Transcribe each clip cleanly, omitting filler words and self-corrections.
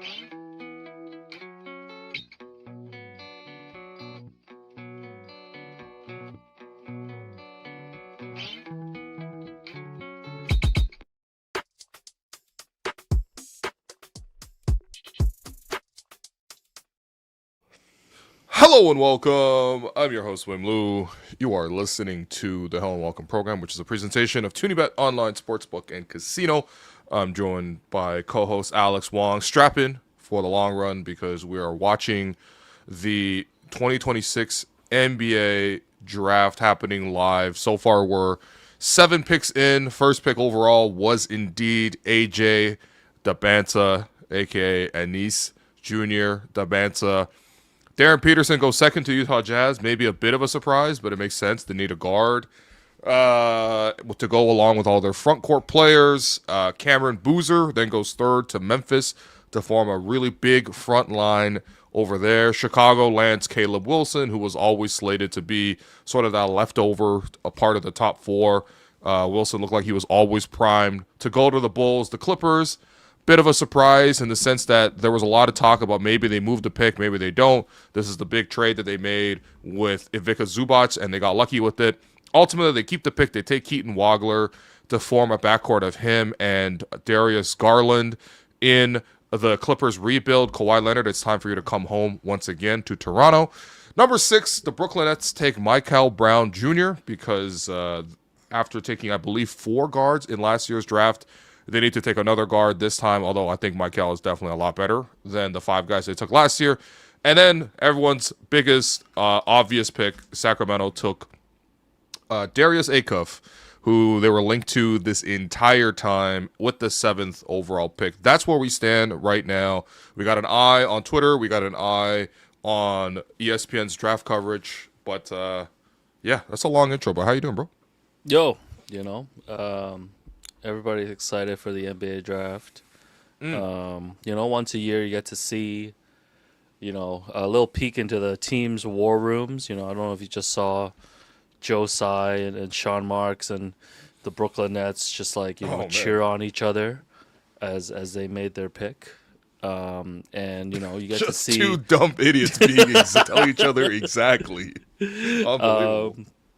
Hello and welcome. I'm your host, Lou. You are listening to the Hello and Welcome program, which is a presentation of ToonieBet online sportsbook and casino. I'm joined by co-host Alex Wong. Strap in for the long run because we are watching the 2026 NBA draft happening live. So far, we're 7 picks in. First pick overall was indeed AJ Dabanta, aka Anis Jr. Dabanta. Darren Peterson goes second to Utah Jazz. Maybe a bit of a surprise, but it makes sense. They need a guard to go along with all their front court players. Cameron Boozer then goes third to Memphis to form a really big front line over there. Chicago lands Caleb Wilson, who was always slated to be sort of that leftover, a part of the top four. Wilson looked like he was always primed to go to the Bulls. The Clippers, bit of a surprise in the sense that there was a lot of talk about maybe they moved the pick, maybe they don't. This is the big trade that they made with Ivica Zubac, and they got lucky with it. Ultimately, they keep the pick. They take Keaton Wagler to form a backcourt of him and Darius Garland. In the Clippers rebuild, Kawhi Leonard, it's time for you to come home once again to Toronto. Number 6, the Brooklyn Nets take Michael Brown Jr. because after taking, I believe, 4 guards in last year's draft, they need to take another guard this time, although I think Michael is definitely a lot better than the 5 guys they took last year. And then everyone's biggest obvious pick, Sacramento took Darius Acuff, who they were linked to this entire time with the 7th overall pick. That's where we stand right now. We got an eye on Twitter. We got an eye on ESPN's draft coverage. But, yeah, that's a long intro. But how you doing, bro? Yo, everybody's excited for the NBA draft. Once a year you get to see, a little peek into the team's war rooms. I don't know if you just saw Joe Tsai and Sean Marks and the Brooklyn Nets just cheer on each other as they made their pick. You get just to see 2 dumb idiots tell each other exactly. Unbelievable.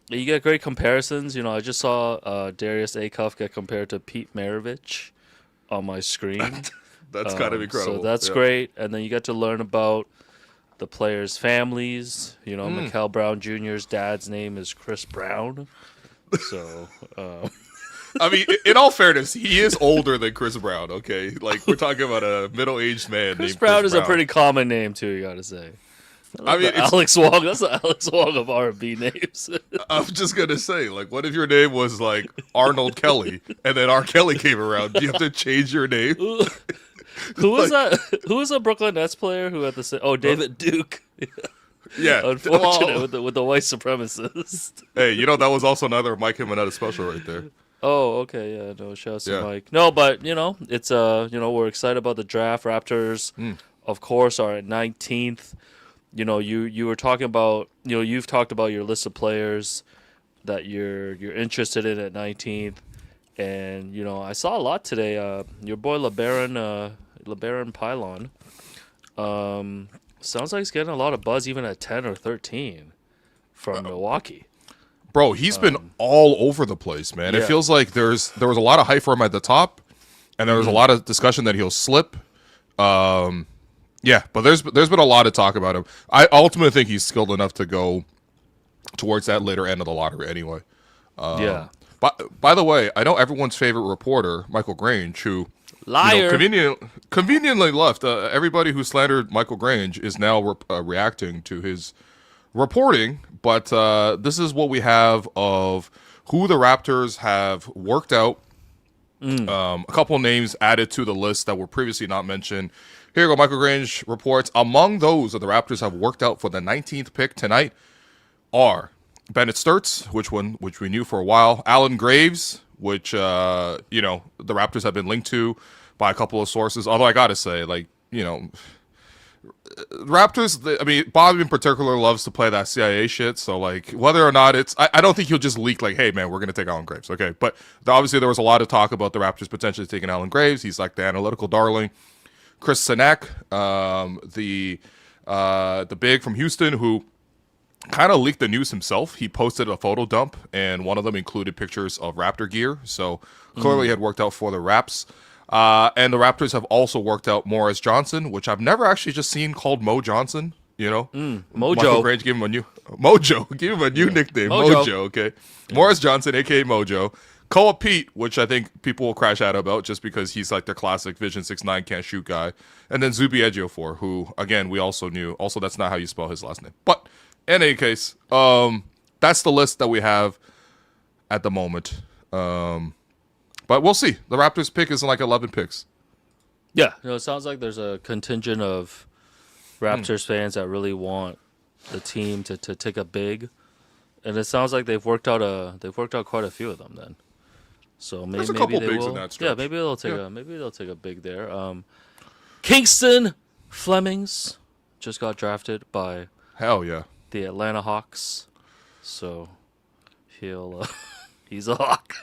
You get great comparisons. I just saw Darius Acuff get compared to Pete Maravich on my screen. That's kind of incredible. So that's great. And then you get to learn about the players' families. Mikel Brown Jr.'s dad's name is Chris Brown. So, I mean, in all fairness, he is older than Chris Brown, okay? Like, we're talking about a middle-aged man Chris named Brown Chris is Brown. a pretty common name, too, you got to say. I mean, Alex Wong. That's the Alex Wong of R&B names. I'm just going to say, what if your name was, Arnold Kelly, and then R. Kelly came around? Do you have to change your name? Who was that? Who was a Brooklyn Nets player who had the same? Oh, David Duke. Yeah. Unfortunate with the white supremacist. Hey, that was also another Mike Jimenez special right there. Oh, okay, yeah, no, shout out to Mike. No, but, it's, we're excited about the draft. Raptors, of course, are at 19th. You were talking about, you've talked about your list of players that you're interested in at 19th. And, I saw a lot today. Your boy LeBaron Pylon sounds like he's getting a lot of buzz even at 10 or 13 from Milwaukee. Bro, he's been all over the place, man. Yeah. It feels like there was a lot of hype for him at the top, and there was a lot of discussion that he'll slip. Yeah, but there's been a lot of talk about him. I ultimately think he's skilled enough to go towards that later end of the lottery anyway. Yeah. By the way, I know everyone's favorite reporter, Michael Grange, who Liar. Conveniently left. Everybody who slandered Michael Grange is now reacting to his reporting. But this is what we have of who the Raptors have worked out. A couple names added to the list that were previously not mentioned. Here you go. Michael Grange reports, among those that the Raptors have worked out for the 19th pick tonight are Bennett Sturts, which we knew for a while, Alan Graves, which the Raptors have been linked to by a couple of sources. Although I gotta say, Raptors, I mean, Bob in particular loves to play that CIA shit. So, whether or not I don't think he'll just leak hey, man, we're going to take Alan Graves. Okay. But obviously there was a lot of talk about the Raptors potentially taking Alan Graves. He's like the analytical darling. Chris Sinak, the big from Houston, who kind of leaked the news himself. He posted a photo dump, and one of them included pictures of Raptor gear. So clearly, it had worked out for the Raps. And the Raptors have also worked out Morris Johnson, which I've never actually just seen called Mo Johnson. Mojo. Michael Grange gave him a new Mojo. Give him a new nickname, Mojo. Okay, Morris Johnson, aka Mojo. Koa Pete, which I think people will crash out about just because he's like the classic Vision 6'9" can't shoot guy, and then Zubi Ejiofor, who again we also knew. Also, that's not how you spell his last name. But in any case, that's the list that we have at the moment. But we'll see. The Raptors pick is like 11 picks. Yeah, it sounds like there's a contingent of Raptors fans that really want the team to take a big, and it sounds like they've worked out quite a few of them then. So maybe There's a couple they bigs will. in that stretch. Yeah, maybe they'll take a big there. Kingston Flemings just got drafted by Hell yeah. the Atlanta Hawks, so he's a Hawk.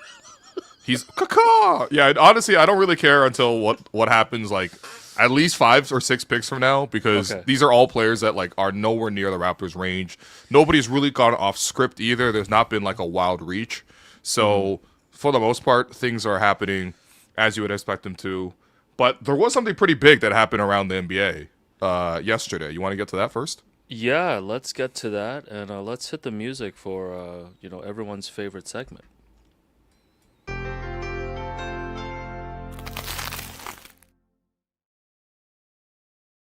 He's caca. Yeah, honestly, I don't really care until what happens like at least 5 or 6 picks from now, because these are all players that like are nowhere near the Raptors' range. Nobody's really gone off script either. There's not been like a wild reach. So for the most part, things are happening as you would expect them to. But there was something pretty big that happened around the NBA yesterday. You want to get to that first? Yeah, let's get to that, and let's hit the music for everyone's favorite segment.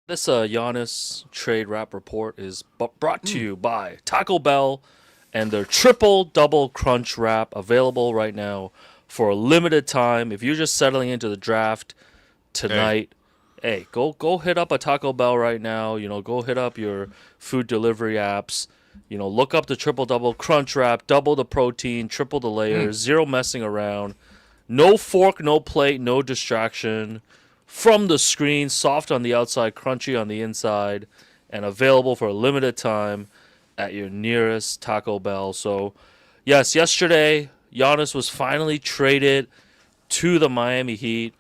This Giannis trade wrap report is brought to you by Taco Bell and their triple double crunch wrap, available right now for a limited time. If you're just settling into the draft tonight, hey, go hit up a Taco Bell right now. Go hit up your food delivery apps. Look up the triple double crunch wrap, double the protein, triple the layers, zero messing around. No fork, no plate, no distraction. From the screen, soft on the outside, crunchy on the inside, and available for a limited time at your nearest Taco Bell. So, yes, yesterday, Giannis was finally traded to the Miami Heat,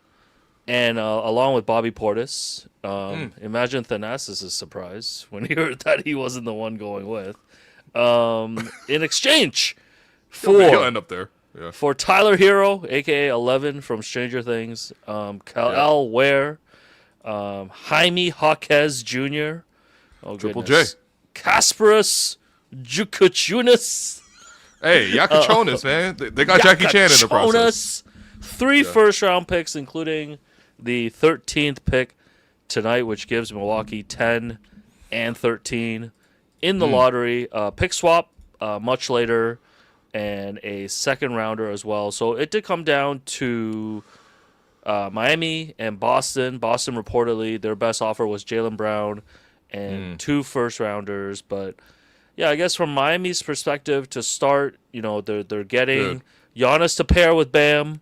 and along with Bobby Portis. Imagine Thanasis' surprise when he heard that he wasn't the one going with. In exchange for... He'll end up there. Yeah. For Tyler Hero, a.k.a. 11 from Stranger Things, Kal Ware, Jaime Jaquez Jr., Triple J, Kasparas Jukuchunas. Hey, Yakachonis, man. They got Jackie Chan in the process. 3 first-round picks, including the 13th pick tonight, which gives Milwaukee 10 and 13 in the lottery. Pick swap much later, and a second rounder as well. So it did come down to Miami and Boston. Boston reportedly, their best offer was Jaylen Brown and 2 first rounders. But yeah, I guess from Miami's perspective to start, they're getting Giannis to pair with Bam.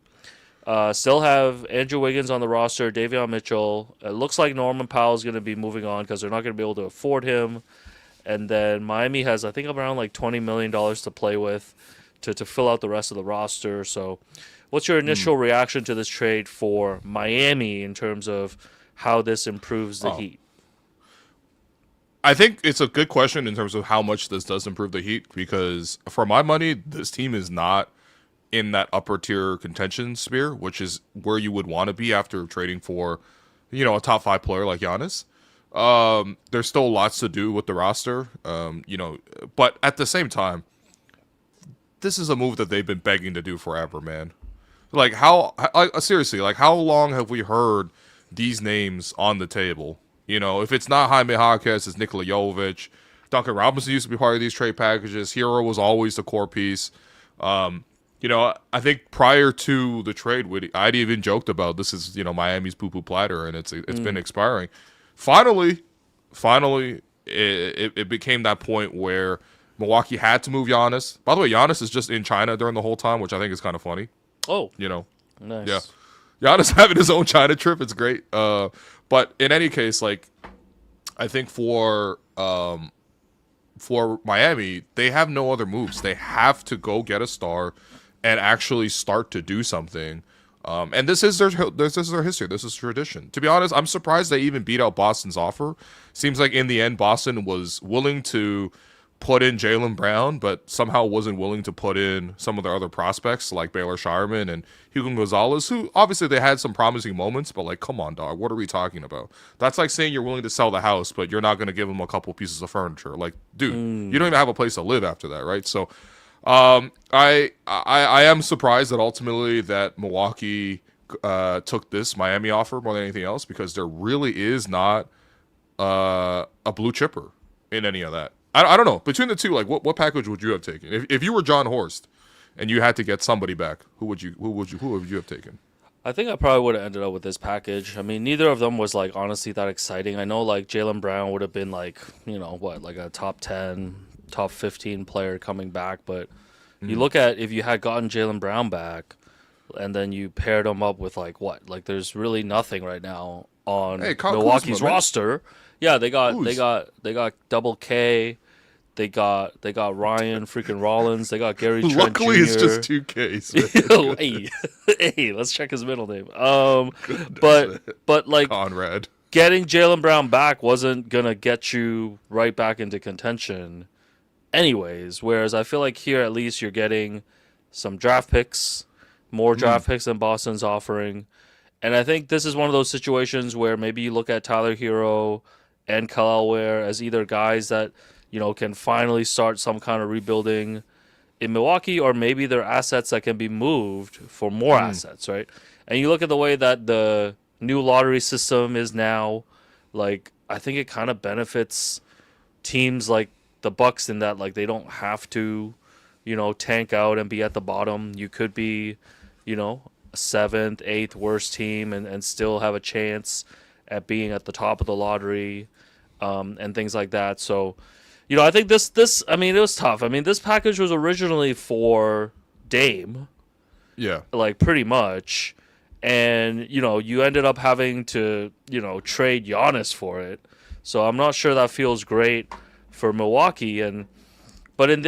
Still have Andrew Wiggins on the roster, Davion Mitchell. It looks like Norman Powell is going to be moving on because they're not going to be able to afford him. And then Miami has, I think, around like $20 million to play with to fill out the rest of the roster. So what's your initial reaction to this trade for Miami in terms of how this improves the Heat? I think it's a good question in terms of how much this does improve the Heat, because for my money, this team is not in that upper tier contention sphere, which is where you would want to be after trading for, a top 5 player like Giannis. There's still lots to do with the roster, but at the same time, this is a move that they've been begging to do forever, man. Like seriously, like how long have we heard these names on the table? If it's not Jaime Jaquez, it's Nikola Jovic. Duncan Robinson used to be part of these trade packages. Hero was always the core piece. I think prior to the trade, I'd even joked about this is, Miami's poo-poo platter, and it's been expiring. Finally, it became that point where Milwaukee had to move Giannis. By the way, Giannis is just in China during the whole time, which I think is kind of funny. Oh. Nice. Yeah. Giannis having his own China trip, it's great. But in any case, like, I think for Miami, they have no other moves. They have to go get a star and actually start to do something. And this is their history. This is tradition. To be honest, I'm surprised they even beat out Boston's offer. Seems like in the end, Boston was willing to put in Jaylen Brown, but somehow wasn't willing to put in some of their other prospects like Baylor Shireman and Hugo Gonzalez, who obviously they had some promising moments, but like, come on, dog, what are we talking about? That's like saying you're willing to sell the house, but you're not going to give them a couple pieces of furniture. Like, dude, you don't even have a place to live after that, right? So, I am surprised that ultimately that Milwaukee took this Miami offer more than anything else, because there really is not a blue chipper in any of that. I don't know. Between the two, like what package would you have taken if you were John Horst and you had to get somebody back? Who would you have taken? I think I probably would have ended up with this package. I mean, neither of them was like honestly that exciting. I know like Jaylen Brown would have been like, like a top 10, top 15 player coming back, but you look at if you had gotten Jaylen Brown back and then you paired him up with like what? Like there's really nothing right now on Milwaukee's Kuzma, roster. Yeah, they got Double K. They got Ryan freaking Rollins. They got Gary Trent Luckily, Jr. it's just 2Ks. hey, let's check his middle name. But like Conrad, getting Jaylen Brown back wasn't gonna get you right back into contention, anyways. Whereas I feel like here at least you're getting some draft picks, more draft picks than Boston's offering, and I think this is one of those situations where maybe you look at Tyler Hero and Kyle Ware as either guys that can finally start some kind of rebuilding in Milwaukee, or maybe they're assets that can be moved for more assets, right? And you look at the way that the new lottery system is now, like, I think it kind of benefits teams like the Bucks in that, like, they don't have to, tank out and be at the bottom. You could be, a 7th, 8th worst team and still have a chance at being at the top of the lottery, and things like that. So, I think this. I mean, it was tough. I mean, this package was originally for Dame. Yeah. Like, pretty much. And, you ended up having to, trade Giannis for it. So I'm not sure that feels great for Milwaukee. But at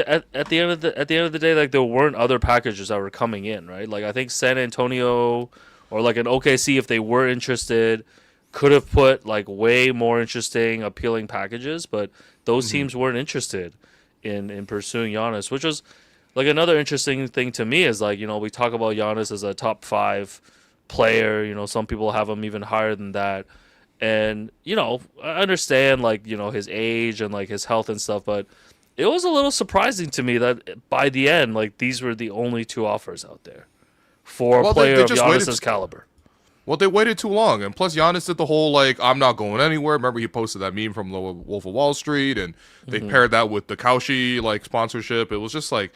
the end of the day, like, there weren't other packages that were coming in, right? Like, I think San Antonio or like an OKC, if they were interested, could have put like way more interesting, appealing packages, but those teams weren't interested in pursuing Giannis, which was like another interesting thing to me is like, we talk about Giannis as a top 5 player, some people have him even higher than that. And, I understand like, his age and like his health and stuff, but it was a little surprising to me that by the end, like these were the only 2 offers out there for a player of Giannis's caliber. Well, they waited too long, and plus Giannis did the whole, like, I'm not going anywhere. Remember, he posted that meme from the Wolf of Wall Street, and they paired that with the Kaushi, like, sponsorship. It was just, like,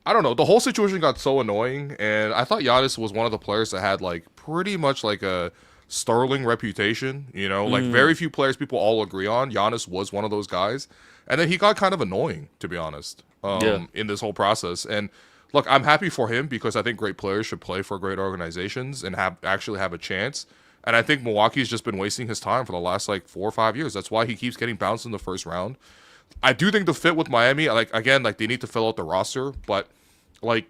I don't know. The whole situation got so annoying, and I thought Giannis was one of the players that had, like, pretty much, like, a sterling reputation, Like, very few players people all agree on. Giannis was one of those guys, and then he got kind of annoying, to be honest, in this whole process, and look, I'm happy for him because I think great players should play for great organizations and actually have a chance. And I think Milwaukee's just been wasting his time for the last like 4 or 5 years. That's why he keeps getting bounced in the first round. I do think the fit with Miami, like again, like they need to fill out the roster, but like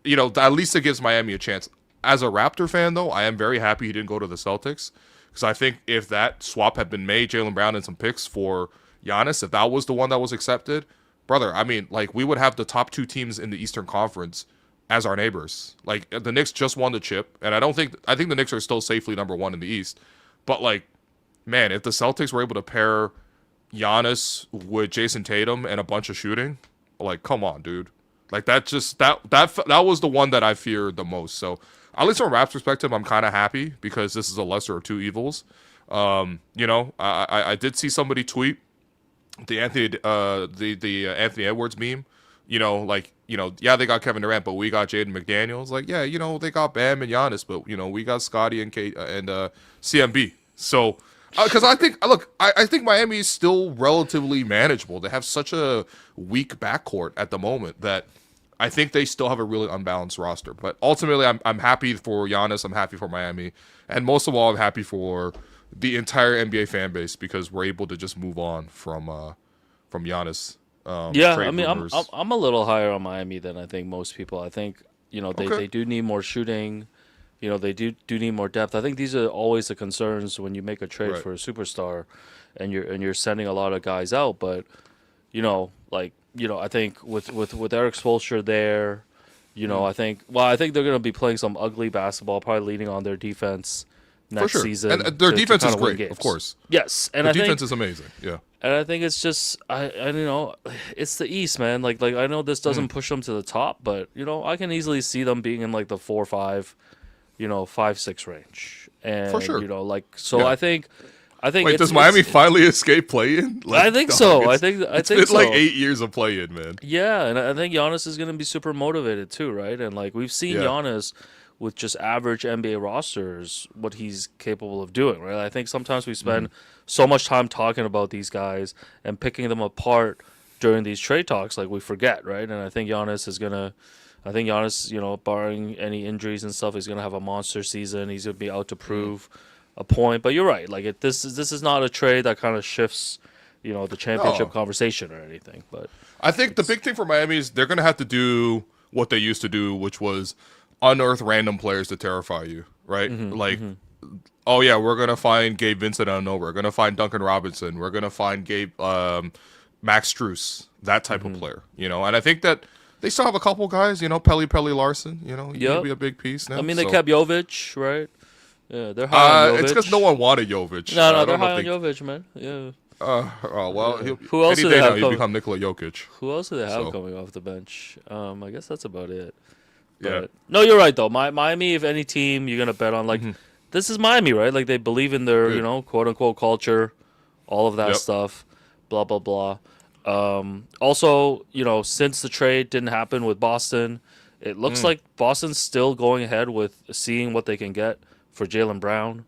at least it gives Miami a chance. As a Raptor fan, though, I am very happy he didn't go to the Celtics because I think if that swap had been made, Jaylen Brown and some picks for Giannis, if that was the one that was accepted. Brother, I mean, like, we would have the top 2 teams in the Eastern Conference as our neighbors. Like, the Knicks just won the chip, and I think the Knicks are still safely number 1 in the East. But, like, man, if the Celtics were able to pair Giannis with Jason Tatum and a bunch of shooting, like, come on, dude. Like, that was the one that I feared the most. So, at least from a Raps perspective, I'm kind of happy because this is a lesser of 2 evils. I did see somebody tweet the Anthony Edwards meme, yeah, they got Kevin Durant, but we got Jaden McDaniels. Like, yeah, they got Bam and Giannis, but we got Scotty and CMB. So, because I think Miami is still relatively manageable. They have such a weak backcourt at the moment that I think they still have a really unbalanced roster. But ultimately, I'm happy for Giannis. I'm happy for Miami, and most of all, I'm happy for the entire NBA fan base because we're able to just move on from Giannis. I mean, I'm a little higher on Miami than I think most people. I think they do need more shooting. they do need more depth. I think these are always the concerns when you make a trade Right. for a superstar, and you're sending a lot of guys out. But I think with Eric Spoelstra there, I think they're going to be playing some ugly basketball, probably leaning on their defense For next sure. season. And their defense is kinda win great, games. of course. Yes, and The I defense think is amazing. Yeah. and I think it's just it's the East, man. Like I know this doesn't push them to the top, but I can easily see them being in like the 4-5, 5-6 range. And For sure. Yeah. I think Wait, does Miami finally escape play-in? I think so. I think it's so. been like 8 years of play-in, man. Yeah, and I think Giannis is going to be super motivated too, right? And like we've seen Giannis with just average NBA rosters, what he's capable of doing, right? I think sometimes we spend so much time talking about these guys and picking them apart during these trade talks, like we forget, right? And I think Giannis, barring any injuries and stuff, is gonna have a monster season. He's gonna be out to prove a point. But you're right, like this is not a trade that kind of shifts, the championship conversation or anything. But I think the big thing for Miami is they're going to have to do what they used to do, which was unearth random players to terrify you, right? Oh yeah, we're going to find Gabe Vincent out of nowhere. We're going to find Duncan Robinson. We're going to find Max Strus, that type of player, And I think that they still have a couple guys, Pelly Larson, he'll be a big piece now. I mean, they kept Jovic, right? Yeah, they're high on Jovic. It's because no one wanted Jovic. No, they're high on Jovic, man. Yeah. Who else do they have? He'll become Nikola Jokic. Who else do they have coming off the bench? I guess that's about it. But, yeah. No, you're right though. Miami, if any team you're gonna bet on, like this is Miami, right? Like they believe in their, quote unquote culture, all of that stuff, blah blah blah. Also, since the trade didn't happen with Boston, it looks like Boston's still going ahead with seeing what they can get for Jaylen Brown.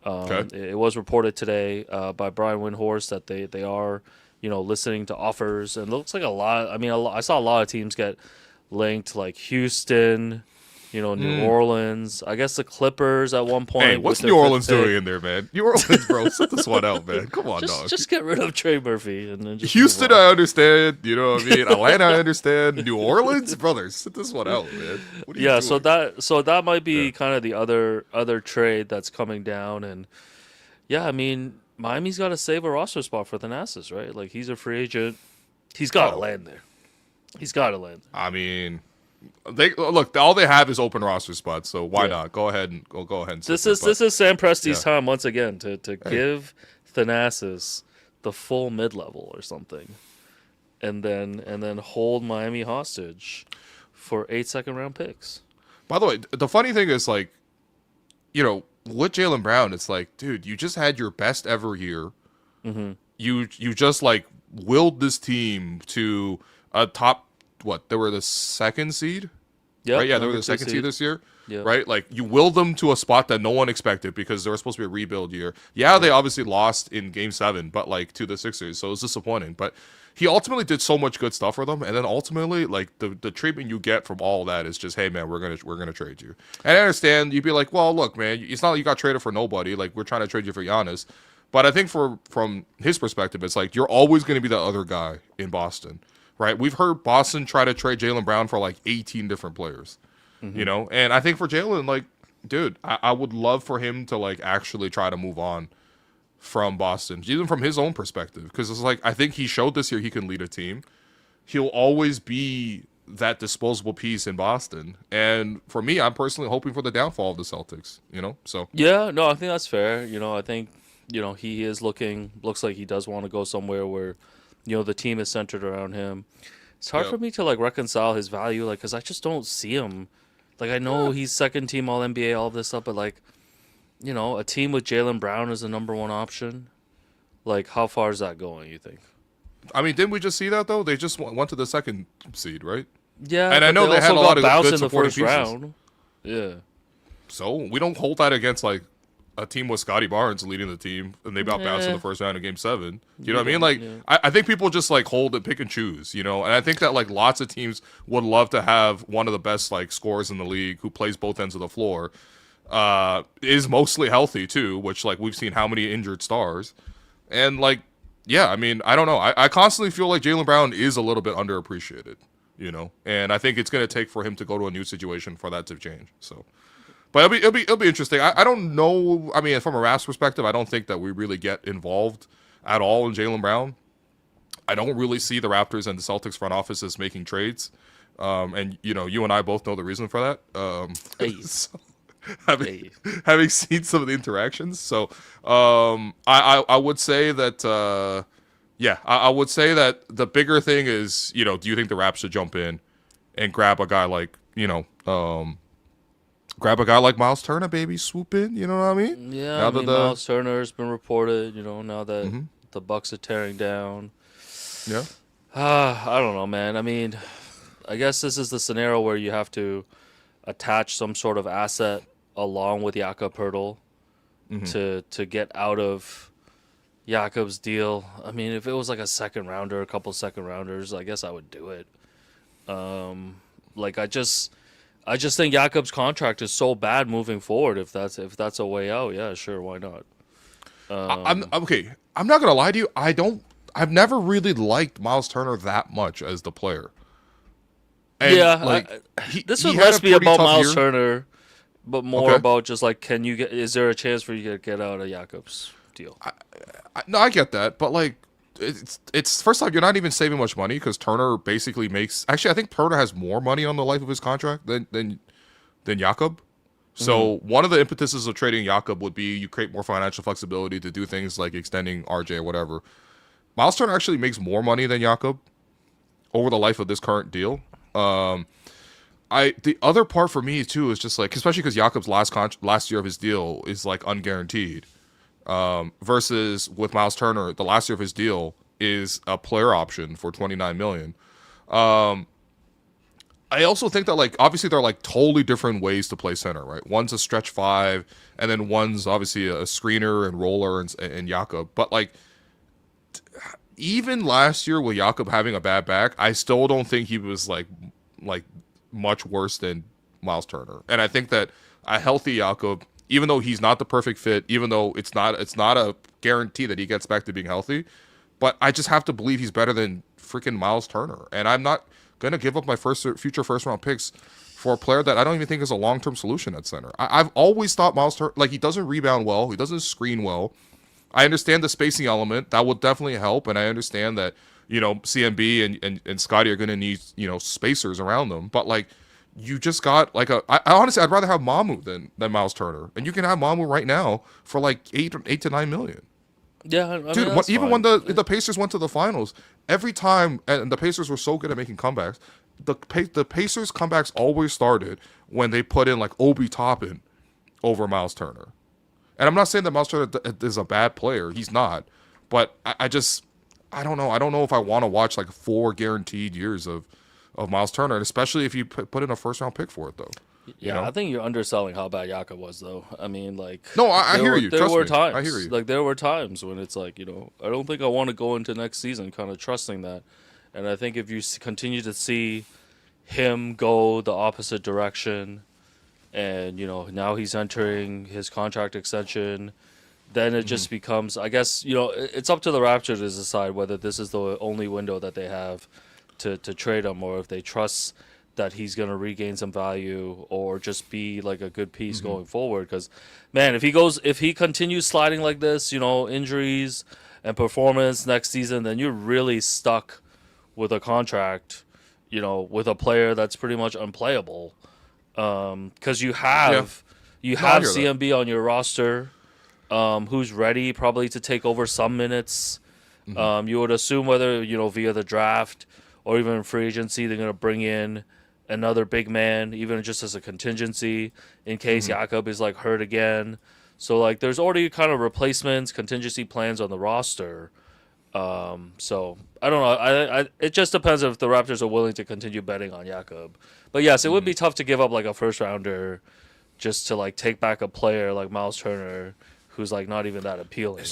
It was reported today by Brian Windhorst that they are, listening to offers, and it looks like a lot. I mean, I saw a lot of teams get linked, like Houston, New Orleans. I guess the Clippers at one point. Hey, what's New Orleans doing in there, man? New Orleans, bro, sit this one out, man. Come on, dog. Just get rid of Trey Murphy and then just Houston, I understand. You know what I mean? Atlanta, I understand. New Orleans, brothers, sit this one out, man. What are you doing? So that might be kind of the other trade that's coming down, and I mean Miami's got to save a roster spot for Thanasis, right? Like he's a free agent, he's got to land there. He's got to land there. I mean, all they have is open roster spots, so why not? Go ahead and go ahead and. This is Sam Presti's time once again to give Thanasis the full mid level or something, and then hold Miami hostage for 8 second-round picks. By the way, the funny thing is with Jaylen Brown, it's like, dude, you just had your best ever year. You just willed this team to a top. What, they were the second seed? Yeah, right? Yeah, they were the second seed this year. Yep. Right? Like, you willed them to a spot that no one expected because they were supposed to be a rebuild year. Yeah, they obviously lost in Game 7, but to the Sixers, so it was disappointing. But he ultimately did so much good stuff for them, and then ultimately, the treatment you get from all of that is just, hey man, we're gonna trade you. And I understand you'd be like, well, look, man, it's not like you got traded for nobody. Like, we're trying to trade you for Giannis. But I think from his perspective, it's like you're always going to be the other guy in Boston. Right, we've heard Boston try to trade Jaylen Brown for 18 different players, and I think for Jaylen, dude, I would love for him to actually try to move on from Boston, even from his own perspective, because it's I think he showed this year he can lead a team. He'll always be that disposable piece in Boston, and for me, I'm personally hoping for the downfall of the Celtics. So yeah, no, I think that's fair. I think he is looks like he does want to go somewhere where. The team is centered around him. It's hard for me to reconcile his value, because I just don't see him. I know he's second team All NBA, all of this stuff, but a team with Jaylen Brown is the number one option. How far is that going? You think? I mean, didn't we just see that though? They just went to the second seed, right? Yeah, and I know they had a lot of good in the supporting first pieces. round. Yeah. So we don't hold that against a team with Scotty Barnes leading the team, and they got bounced in the first round of Game 7. You know what I mean? I think people just hold and pick and choose, and I think that lots of teams would love to have one of the best scorers in the league who plays both ends of the floor, is mostly healthy too, which we've seen how many injured stars, and I mean, I don't know. I constantly feel like Jaylen Brown is a little bit underappreciated, and I think it's going to take for him to go to a new situation for that to change. So. But it'll be interesting. I don't know. I mean, from a Raps perspective, I don't think that we really get involved at all in Jaylen Brown. I don't really see the Raptors and the Celtics front offices making trades. And you and I both know the reason for that. Hey. So, having seen some of the interactions, so I would say that I would say that the bigger thing is, do you think the Raps should jump in and grab a guy like Miles Turner, baby, swoop in? You know what I mean? Yeah, now Miles Turner's been reported. Now that the Bucks are tearing down. Yeah. I don't know, man. I mean, I guess this is the scenario where you have to attach some sort of asset along with Jakob Poeltl to get out of Jakob's deal. I mean, if it was like a second rounder, a couple second rounders, I guess I would do it. I just think Jakob's contract is so bad moving forward. If that's a way out, yeah, sure, why not? I'm okay. I'm not gonna lie to you. I've never really liked Miles Turner that much as the player. And this was less be about Miles Turner, but more about just like, is there a chance for you to get out of Jakob's deal? I get that, but like, it's first off, you're not even saving much money because Turner basically makes. Actually, I think Turner has more money on the life of his contract than Jakob. So one of the impetuses of trading Jakob would be you create more financial flexibility to do things like extending RJ or whatever. Miles Turner actually makes more money than Jakob over the life of this current deal. The other part for me too is just like, especially because Jakob's last year of his deal is like unguaranteed. Versus with Miles Turner, the last year of his deal is a player option for $29 million. I also think that, like, obviously they're like totally different ways to play center, right? One's a stretch five, and then one's obviously a screener and roller and Jakob. But like, even last year with Jakob having a bad back, I still don't think he was like much worse than Miles Turner. And I think that a healthy Jakob, even though he's not the perfect fit, even though it's not a guarantee that he gets back to being healthy, but I just have to believe he's better than freaking Miles Turner. And I'm not going to give up my future first round picks for a player that I don't even think is a long-term solution at center. I've always thought Miles Turner, like, he doesn't rebound well. He doesn't screen well. I understand the spacing element. That will definitely help. And I understand that, CMB and Scotty are going to need, spacers around them. But, like, you just got, like, I honestly, I'd rather have Mamu than Miles Turner. And you can have Mamu right now for, like, $8 to $9 million. Yeah, dude. Even when the Pacers went to the finals, every time, and the Pacers were so good at making comebacks, the Pacers comebacks always started when they put in like Obi Toppin over Miles Turner. And I'm not saying that Miles Turner is a bad player. He's not. But I don't know. I don't know if I want to watch like 4 guaranteed years of Miles Turner, and especially if you put in a first round pick for it though. Yeah, I think you're underselling how bad Jakob was, though. I mean, like... No, I hear you. There were times. I hear you. Like, there were times when it's like, I don't think I want to go into next season kind of trusting that. And I think if you continue to see him go the opposite direction and, now he's entering his contract extension, then it just becomes... I guess, it's up to the Raptors to decide whether this is the only window that they have to trade him, or if they trust that he's going to regain some value or just be like a good piece going forward. Because, man, if he continues sliding like this, injuries and performance next season, then you're really stuck with a contract, with a player that's pretty much unplayable. Because you have CMB on your roster, who's ready probably to take over some minutes. You would assume whether, via the draft or even in free agency, they're going to bring in another big man, even just as a contingency in case Jakob is like hurt again. So like there's already kind of replacements, contingency plans on the roster. So I don't know. It just depends if the Raptors are willing to continue betting on Jakob. But yes, it would be tough to give up like a first rounder just to like take back a player like Miles Turner, who's like not even that appealing.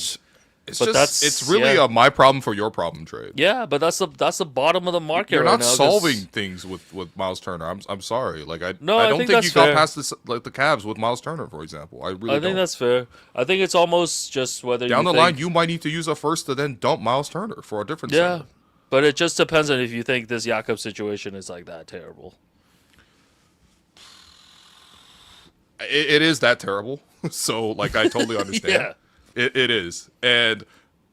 It's really a my problem for your problem trade. Yeah, but that's the bottom of the market. You're right not now, solving things with Miles Turner. I'm sorry. Like I don't think you fair. got past this, like the Cavs with Miles Turner, for example. I think that's fair. I think it's almost just whether down the line you might need to use a first to then dump Miles Turner for a different. Yeah, but it just depends on if you think this Jakob situation is like that terrible. it is that terrible. So like I totally understand. It is. And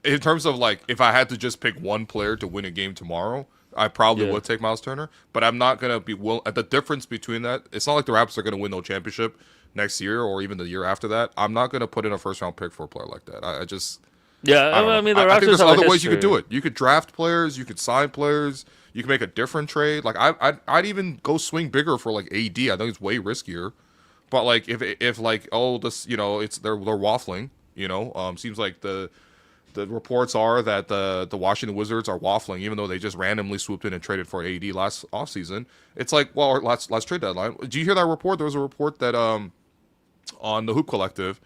in terms of like if I had to just pick one player to win a game tomorrow, I probably would take Miles Turner. But I'm not gonna be the difference between that. It's not like the Raptors are gonna win no championship next year or even the year after that. I'm not gonna put in a first round pick for a player like that. I just I mean, the Raptors I think there's have other a ways you could do history. it. You could draft players. You could sign players. You can make a different trade. Like I'd even go swing bigger for like AD. I think it's way riskier. But like if like this it's they're waffling. Seems like the reports are that the Washington Wizards are waffling, even though they just randomly swooped in and traded for AD last offseason. It's like last trade deadline. Did you hear that report? There was a report that on the Hoop Collective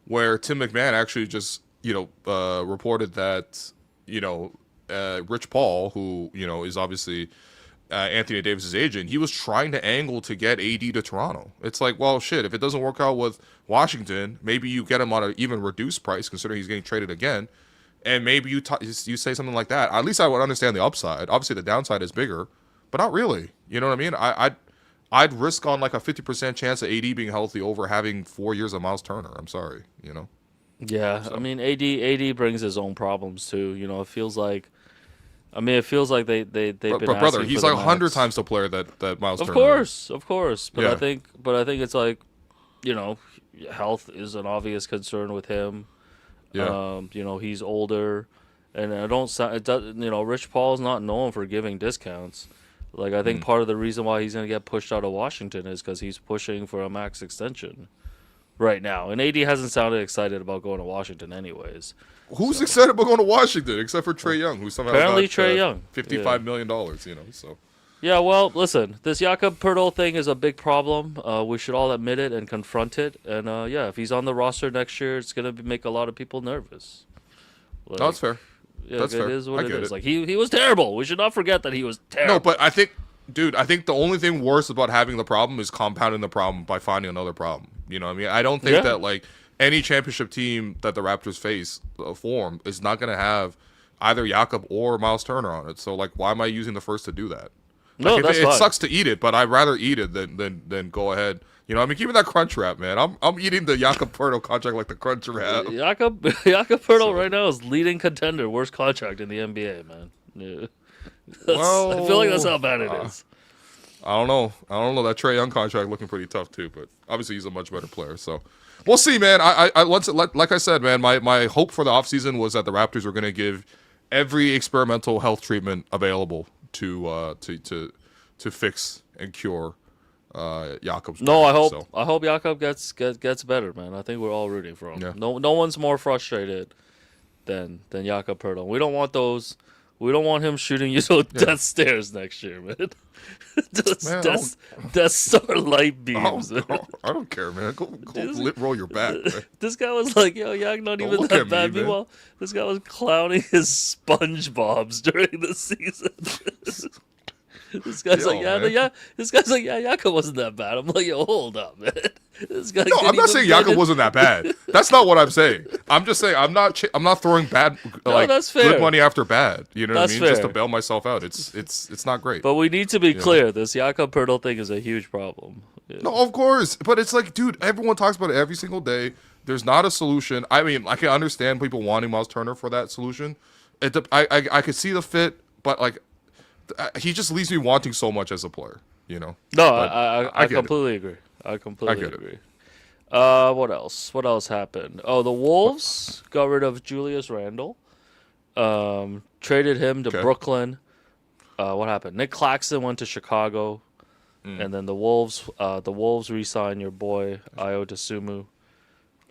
where Tim McMahon actually just reported that Rich Paul, who is obviously Anthony Davis's agent, he was trying to angle to get AD to Toronto. It's like, well, shit, if it doesn't work out with Washington, maybe you get him on an even reduced price, considering he's getting traded again, and maybe you say something like that. At least I would understand the upside. Obviously, the downside is bigger, but not really. You know what I mean? I'd risk on like a 50% chance of AD being healthy over having 4 years of Miles Turner. I'm sorry, Yeah, So. I mean, AD brings his own problems too. It feels like. I mean, it feels like they've been But asking brother, he's for the like 100 max. times the player that Miles Of Turner course, of course. But Yeah. I think it's like, health is an obvious concern with him. Yeah. He's older, and I don't. It does. Rich Paul's not known for giving discounts. Like I think part of the reason why he's gonna get pushed out of Washington is because he's pushing for a max extension right now, and AD hasn't sounded excited about going to Washington anyways. Who's excited about going to Washington except for Trae Young, who somehow Apparently got Trae Young. $55 million, so. Yeah, well, listen, this Jakob Poeltl thing is a big problem. We should all admit it and confront it. And if he's on the roster next year, it's gonna make a lot of people nervous. Like, No, that's fair. Yeah, That's it fair. is what I it get is. it. Like he was terrible. We should not forget that he was terrible. No, but I think the only thing worse about having the problem is compounding the problem by finding another problem. You know what I mean? I don't think that like any championship team that the Raptors face form is not going to have either Jakob or Miles Turner on it. So like, why am I using the first to do that? No, Like, that's it fine. sucks to eat it, but I'd rather eat it than go ahead. Keep it that crunch wrap, man. I'm eating the Jakob Poeltl contract like the crunch wrap. Jakob Poeltl right now is leading contender, worst contract in the NBA, man. Yeah. I feel like that's how bad it is. I don't know. That Trae Young contract looking pretty tough too, but obviously he's a much better player. So we'll see, man. Like I said, man, my hope for the offseason was that the Raptors were going to give every experimental health treatment available to fix and cure Jakob's. No, So. I hope Jakob gets better, man. I think we're all rooting for him. Yeah. No one's more frustrated than Jakob Poeltl. We don't want those. We don't want him shooting you to death stairs next year, man. Death Star light beams. I don't care, man. Go roll your back. Man. This guy was like, "Yo, Yak not even look that at me, bad." man. Meanwhile, this guy was clowning his SpongeBob's during the season. This guy's like, Jakob wasn't that bad. I'm like, yo, hold up, man. This guy. No, I'm not saying Jakob wasn't that bad. That's not what I'm saying. I'm just saying I'm not throwing bad that's fair. good money after bad. You know what I mean? That's Just to fair. bail myself out. It's not great. But we need to be clear. This Jakob Poeltl thing is a huge problem. Yeah. No, of course. But it's like, dude, everyone talks about it every single day. There's not a solution. I mean, I can understand people wanting Miles Turner for that solution. I could see the fit, but like, he just leaves me wanting so much as a player. No, But I get completely agree. I completely get it. agree. What else? What else happened? Oh, the Wolves got rid of Julius Randle. Traded him to Brooklyn. What happened? Nick Claxton went to Chicago, and then the Wolves re-signed your boy Ayo Dosunmu.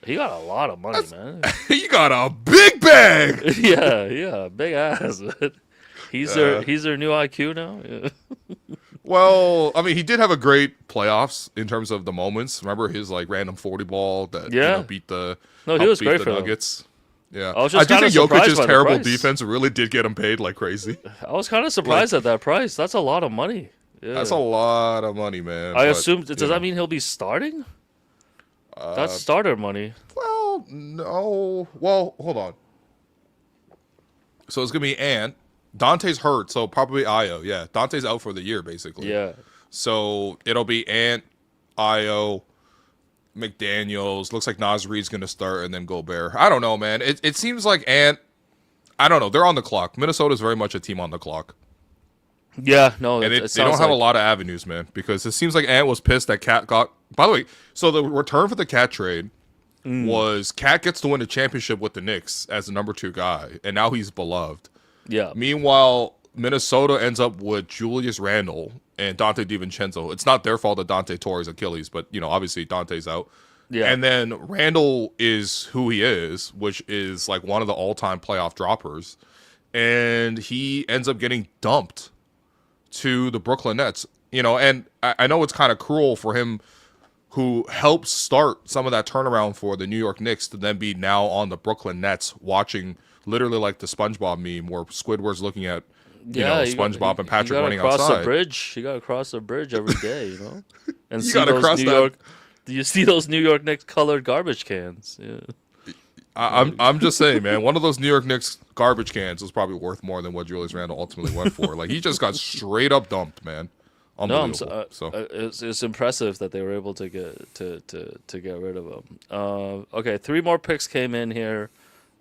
He got a lot of money, man. He got a big bag. yeah, big ass. Man. He's their new IQ now. Yeah. Well, I mean, he did have a great playoffs in terms of the moments. Remember his like random 40 ball that beat the he was great the for them. Nuggets. Yeah, I was I just do kinda think surprised Jokic's by the terrible price. defense really did get him paid like crazy. I was kind of surprised at that price. That's a lot of money. Yeah. That's a lot of money, man. I but, assume. Does that mean he'll be starting? That's starter money. Well, no. Well, hold on. So it's gonna be Ant. Dante's hurt, so probably Io. Yeah, Dante's out for the year, basically. Yeah. So it'll be Ant, Io, McDaniels. Looks like Naz Reid's going to start, and then Gobert. I don't know, man. It seems like Ant. I don't know. They're on the clock. Minnesota's very much a team on the clock. Yeah, no, And they don't have a lot of avenues, man, because it seems like Ant was pissed that Cat got. By the way, so the return for the Cat trade was Cat gets to win a championship with the Knicks as the number 2 guy, and now he's beloved. Yeah. Meanwhile, Minnesota ends up with Julius Randle and Dante DiVincenzo. It's not their fault that Dante tore his Achilles, but obviously Dante's out. Yeah. And then Randle is who he is, which is like one of the all-time playoff droppers, and he ends up getting dumped to the Brooklyn Nets. And I know it's kind of cruel for him, who helped start some of that turnaround for the New York Knicks, to then be now on the Brooklyn Nets watching literally like the SpongeBob meme where Squidward's looking at SpongeBob and Patrick running outside. You got to cross the bridge every day, and see those New York. Do you see those New York Knicks colored garbage cans? Yeah. I'm just saying, man. One of those New York Knicks garbage cans was probably worth more than what Julius Randle ultimately went for. Like, he just got straight up dumped, man. Unbelievable. It's impressive that they were able to get get rid of him. Okay, 3 more picks came in here.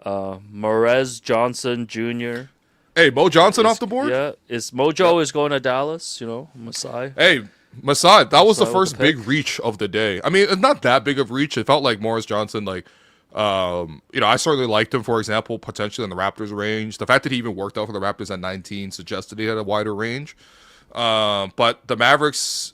Morez Johnson Jr. Hey, Mo Johnson off the board? Yeah, Mojo is going to Dallas. Masai. Hey, Masai, that was the first big reach of the day. I mean, it's not that big of reach. It felt like Morris Johnson, like, I certainly liked him, for example, potentially in the Raptors range. The fact that he even worked out for the Raptors at 19 suggested he had a wider range. But the Mavericks,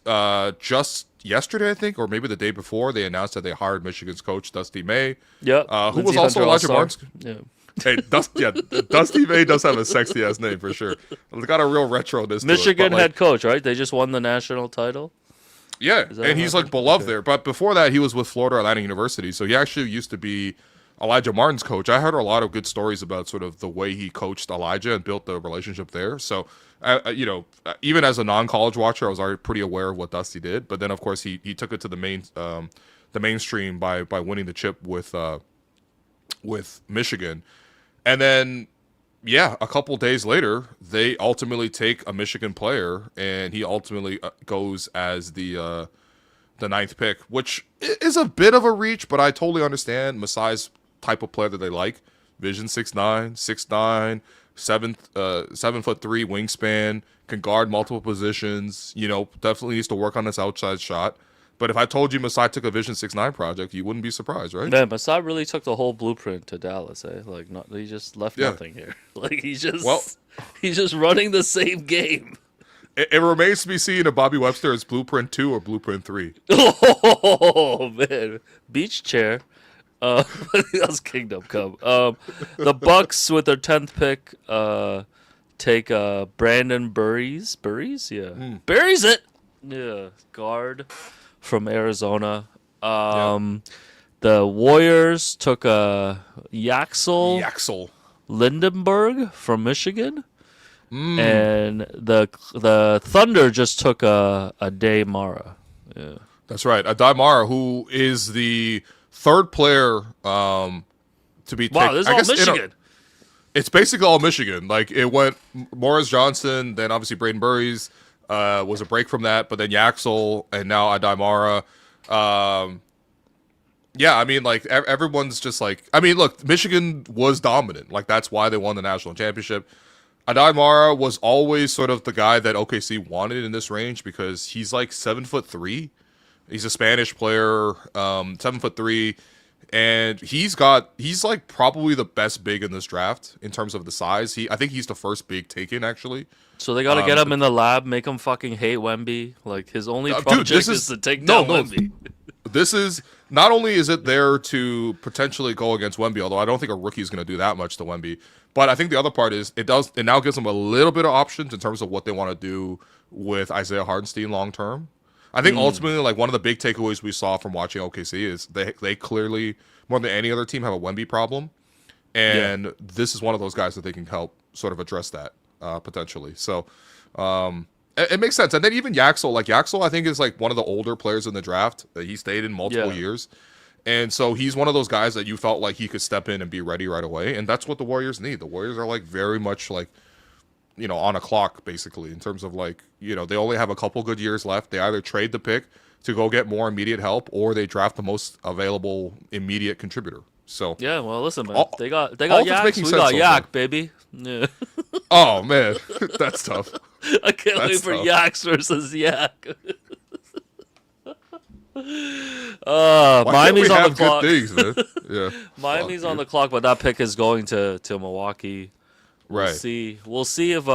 just yesterday, I think, or maybe the day before, they announced that they hired Michigan's coach, Dusty May. Yeah. Who was also Elijah Barnes. Yeah. Hey, Dusty May does have a sexy ass name for sure. It's got a real retro-ness to it. Michigan head coach, right? They just won the national title. Yeah, and he's like beloved there. But before that, he was with Florida Atlantic University, so he actually used to be Elijah Martin's coach. I heard a lot of good stories about sort of the way he coached Elijah and built the relationship there. So, even as a non-college watcher, I was already pretty aware of what Dusty did. But then, of course, he took it to the mainstream by winning the chip with Michigan, and then. Yeah, a couple days later, they ultimately take a Michigan player, and he ultimately goes as the 9th pick, which is a bit of a reach, but I totally understand Masai's type of player that they like. Vision 6'9", 6'9", 7'3" wingspan, can guard multiple positions. Definitely needs to work on his outside shot. But if I told you Masai took a Vision 6'9" project, you wouldn't be surprised, right? Man, Masai really took the whole blueprint to Dallas, eh? Like, he just left nothing here. Like, he's just running the same game. It remains to be seen if Bobby Webster is Blueprint 2 or Blueprint 3. Oh, man. Beach chair. That's Kingdom Come. The Bucks, with their 10th pick, take Brandon Burries. Burries? Yeah. Buries it! Yeah. Guard from Arizona. The Warriors took Yaxel Lindenberg from Michigan. And the Thunder just took a Daymara. Yeah. That's right. A Daymara, who is the 3rd player to be taken. Wow, this is all Michigan. It's basically all Michigan. Like, it went Morris Johnson, then obviously Braden Burries was a break from that, but then Yaxel, and now Daymara. Yeah, I mean, like, everyone's just like, I mean, look, Michigan was dominant. Like, that's why they won the national championship. Daymara was always sort of the guy that OKC wanted in this range because he's like 7'3". He's a Spanish player, 7'3", and he's like probably the best big in this draft in terms of the size. I think he's the first big taken, actually. So they got to get him in the lab, make him fucking hate Wemby. Like, his only project is to take down Wemby. This is not only is it there to potentially go against Wemby, although I don't think a rookie is going to do that much to Wemby. But I think the other part is it now gives them a little bit of options in terms of what they want to do with Isaiah Hartenstein long term. I think ultimately, like, one of the big takeaways we saw from watching OKC is they clearly, more than any other team, have a Wemby problem, and this is one of those guys that they can help sort of address that potentially. So it makes sense. And then even Yaxel, I think, is like one of the older players in the draft. He stayed in multiple years. And so he's one of those guys that you felt like he could step in and be ready right away. And that's what the Warriors need. The Warriors are like very much like, on a clock, basically, in terms of like, they only have a couple good years left. They either trade the pick to go get more immediate help, or they draft the most available immediate contributor. So yeah, well, listen, man, they got all Yaks, making we sense got so Yak, far. baby. Yeah. Oh man, that's tough. I can't wait That's for tough. Yaks versus Yak. Why Miami's can't we on have the clock. good things, man? Yeah, Miami's Fuck, on the dude. clock, but that pick is going to Milwaukee. We'll Right. see. We'll see if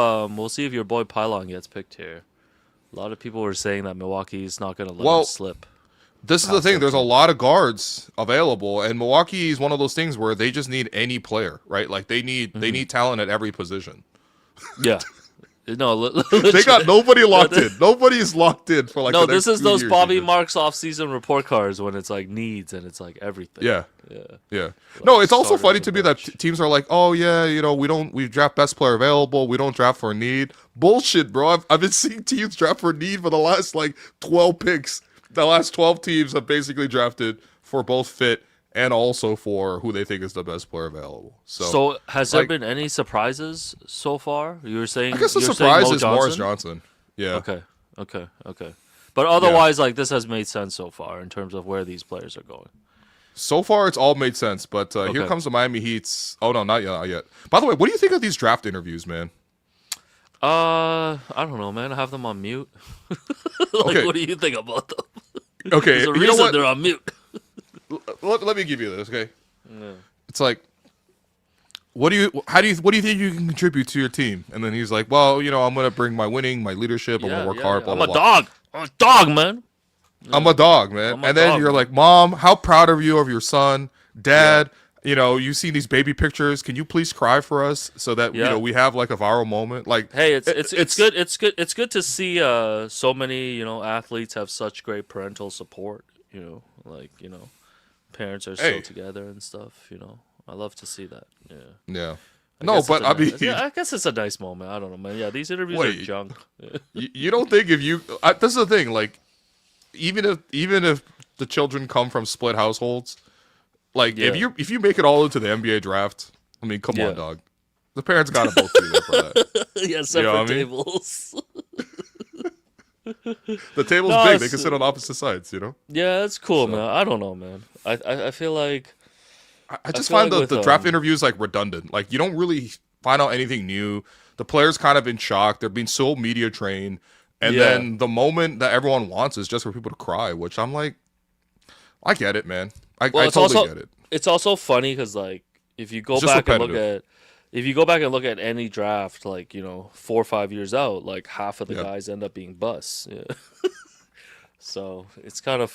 your boy Pylon gets picked here. A lot of people were saying that Milwaukee's not going to let him slip. This is the thing. There's a lot of guards available, and Milwaukee is one of those things where they just need any player, right? Like they need talent at every position. Yeah. No, They got nobody locked in. Nobody's locked in for like. no. The next This is 2 those years Bobby even. Marks off-season report cards when it's like needs and it's like everything. Yeah. Yeah. Yeah. No, it's also starters funny and to me that bench. teams are like, oh yeah, we draft best player available. We don't draft for need. Bullshit, bro. I've been seeing teams draft for need for the last like 12 picks. The last 12 teams have basically drafted for both fit and also for who they think is the best player available. So has there like- been any surprises so far? You were saying I guess the you're surprise saying is Mo Morris Johnson? Johnson. Yeah. Okay. But otherwise, like this has made sense so far in terms of where these players are going. So far, it's all made sense, but here Okay. comes the Miami Heat's. Oh no, not yet. By the way, what do you think of these draft interviews, man? I don't know, man. I have them on mute. Like, Okay. what do you think about them? Okay, There's a you know reason what? they're on mute. Let me give you this, okay? It's like, what do you think you can contribute to your team? And then he's like, well, I'm gonna bring my winning, my leadership. I'm gonna work hard. Blah, I'm blah, a blah. dog. I'm a dog, man. I'm a dog, man. I'm a And then dog, you're man. like, Mom, how proud are you of your son? Dad, you see these baby pictures. Can you please cry for us so that Yeah. we have like a viral moment? Like, Hey, it's good. It's good to see so many athletes have such great parental support. Parents are still Hey. together and stuff. I love to see that. Yeah. Yeah. I No, guess but it's a I mean, nice- yeah, I guess it's a nice moment. I don't know, man. Yeah, these interviews are Wait. junk. Yeah. you don't think if you this is the thing, like even if the children come from split households, like Yeah. if you make it all into the NBA draft, I mean, come Yeah. on, dog. The parents gotta both be there for that. Yeah, separate know what I mean? tables. The table's No, big; it's- they can sit on opposite sides. Yeah, that's cool, man. I don't know, man. I feel like I just feel find like with, the draft interviews like redundant. Like you don't really find out anything new. The players kind of in shock. They're being so media trained, and Yeah. then the moment that everyone wants is just for people to cry. Which I'm like, I get it, man. I it's totally also get it. it's also funny because like if you go It's just back and look repetitive. at if you go back and look at any draft, like 4 or 5 years out, like half of the Yeah. guys end up being busts. Yeah. So it's kind of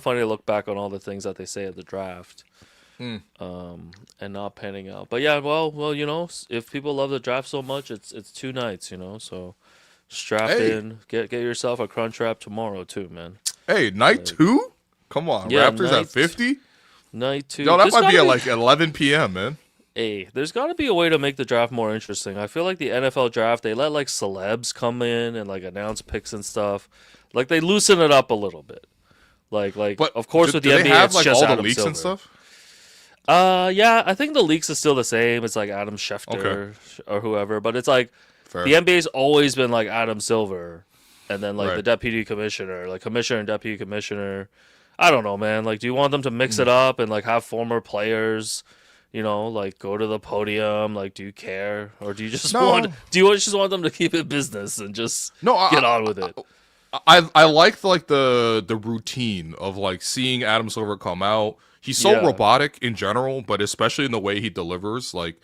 funny to look back on all the things that they say at the draft, Hmm. and not panning out. But yeah, well, if people love the draft so much, it's 2 nights, so strap Hey. in, get yourself a crunch wrap tomorrow too, man. Hey, night 2? Come on, Yeah, Raptors night at 50? Night 2. No, that There's might be gotta at like 11 p.m., man. Hey, there's got to be a way to make the draft more interesting. I feel like the NFL draft, they let like celebs come in and like announce picks and stuff. Like they loosen it up a little bit. Like But of course do, with do the they NBA, have it's like just all the Adam leaks Silver. and stuff? Yeah, I think the leaks is still the same. It's like Adam Schefter or whoever, but it's like Fair. the NBA's always been like Adam Silver, and then like Right. the deputy commissioner, like commissioner and deputy commissioner. I don't know, man. Like, do you want them to mix Hmm. it up and like have former players, like go to the podium? Like, do you care, or do you just No. just want them to keep it business and just No, get on with it? I like like the routine of like seeing Adam Silver come out. He's so Yeah. robotic in general, but especially in the way he delivers, like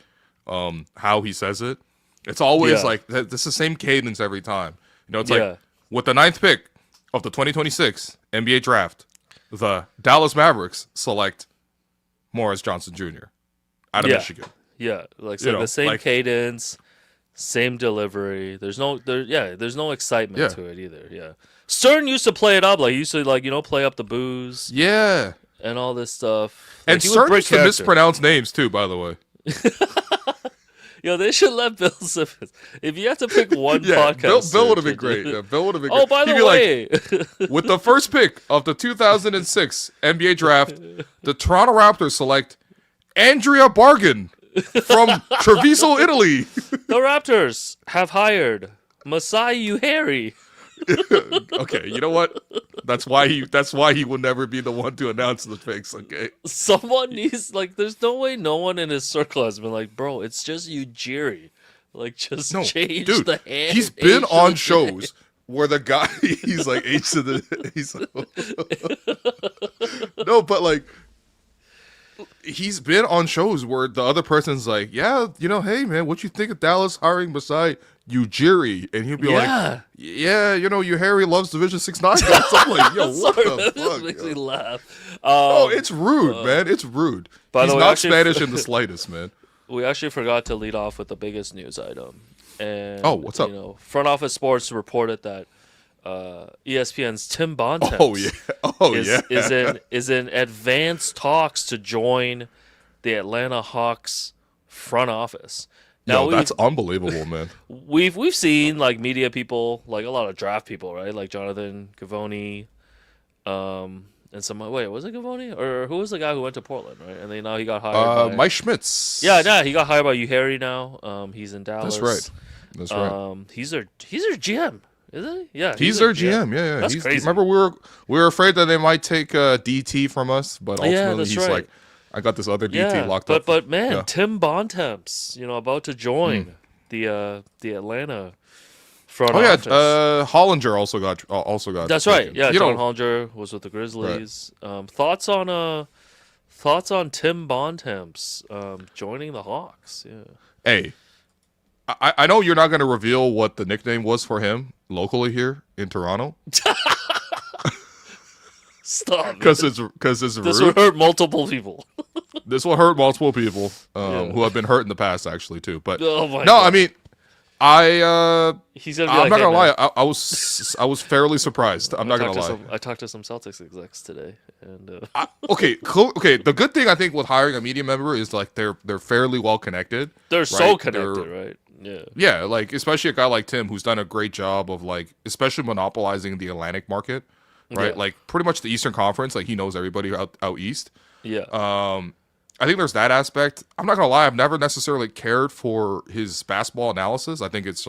how he says it. It's always Yeah. like it's the same cadence every time. It's Yeah. like with the 9th pick of the 2026 NBA draft, the Dallas Mavericks select Morris Johnson Jr. out of Yeah. Michigan. Yeah, like You know, the same like- cadence, same delivery. There's no excitement Yeah. to it either. Yeah, Stern used to play it up. Like he used to play up the booze Yeah. and all this stuff. And Like, he would Stern break used to character. mispronounce names too, by the way. Yo, they should let Bill Simmons. If you have to pick one Yeah, podcast, Bill would have been great. Yeah, Bill would have been Oh, great. by the He'd be like, way, with the first pick of the 2006 NBA draft, the Toronto Raptors select Andrea Bargain from Treviso, Italy. the Raptors have hired Masai Ujiri Okay, you know what? That's why he will never be the one to announce the picks. Okay. Someone needs there's no way no one in his circle has been like, bro, it's just you, Jerry. Like, just No, change dude, the hand. he's been on shows where the guy he's like H to the he's no, but like he's been on shows where the other person's like, yeah, hey man, what you think of Dallas hiring beside Ujiri? And he'll be like, yeah, Harry loves Division 6-9 guys. I'm like, yo, what the fuck? Makes me laugh. Oh, it's rude, man. It's rude. He's not Spanish in the slightest, man. We actually forgot to lead off with the biggest news item. And what's up? Front Office Sports reported that ESPN's Tim Bontemps is in advanced talks to join the Atlanta Hawks front office. Now, that's unbelievable, man. We've seen media people, a lot of draft people, right? Like Jonathan Givony, and was it Givony or who was the guy who went to Portland, right? And then now he got hired by Mike Schmitz. Yeah, he got hired by Harry now. He's in Dallas. That's right. He's their GM. Is he? Yeah, he's their GM. Yeah. That's crazy. Remember, we were afraid that they might take DT from us, but ultimately he's right. like, I got this other DT locked up. But man, Tim Bontemps, about to join the Atlanta front office. Hollinger also got. That's taken. Right. Yeah, John Hollinger was with the Grizzlies. Right. Thoughts on Tim Bontemps joining the Hawks? Yeah. Hey, I know you're not going to reveal what the nickname was for him locally here in Toronto. Stop. Because it's rude. This will hurt multiple people. This will hurt multiple people who have been hurt in the past, actually, too. But God. I mean, he's gonna be I'm not gonna lie. I was fairly surprised. I'm not gonna lie. I talked to some Celtics execs today, and okay, cool. Okay, the good thing I think with hiring a media member is they're fairly well connected. They're so connected, right? Yeah. Yeah, especially a guy like Tim who's done a great job of especially monopolizing the Atlantic market, right? Yeah. Pretty much the Eastern Conference. He knows everybody out east. Yeah. I think there's that aspect. I'm not gonna lie, I've never necessarily cared for his basketball analysis. I think it's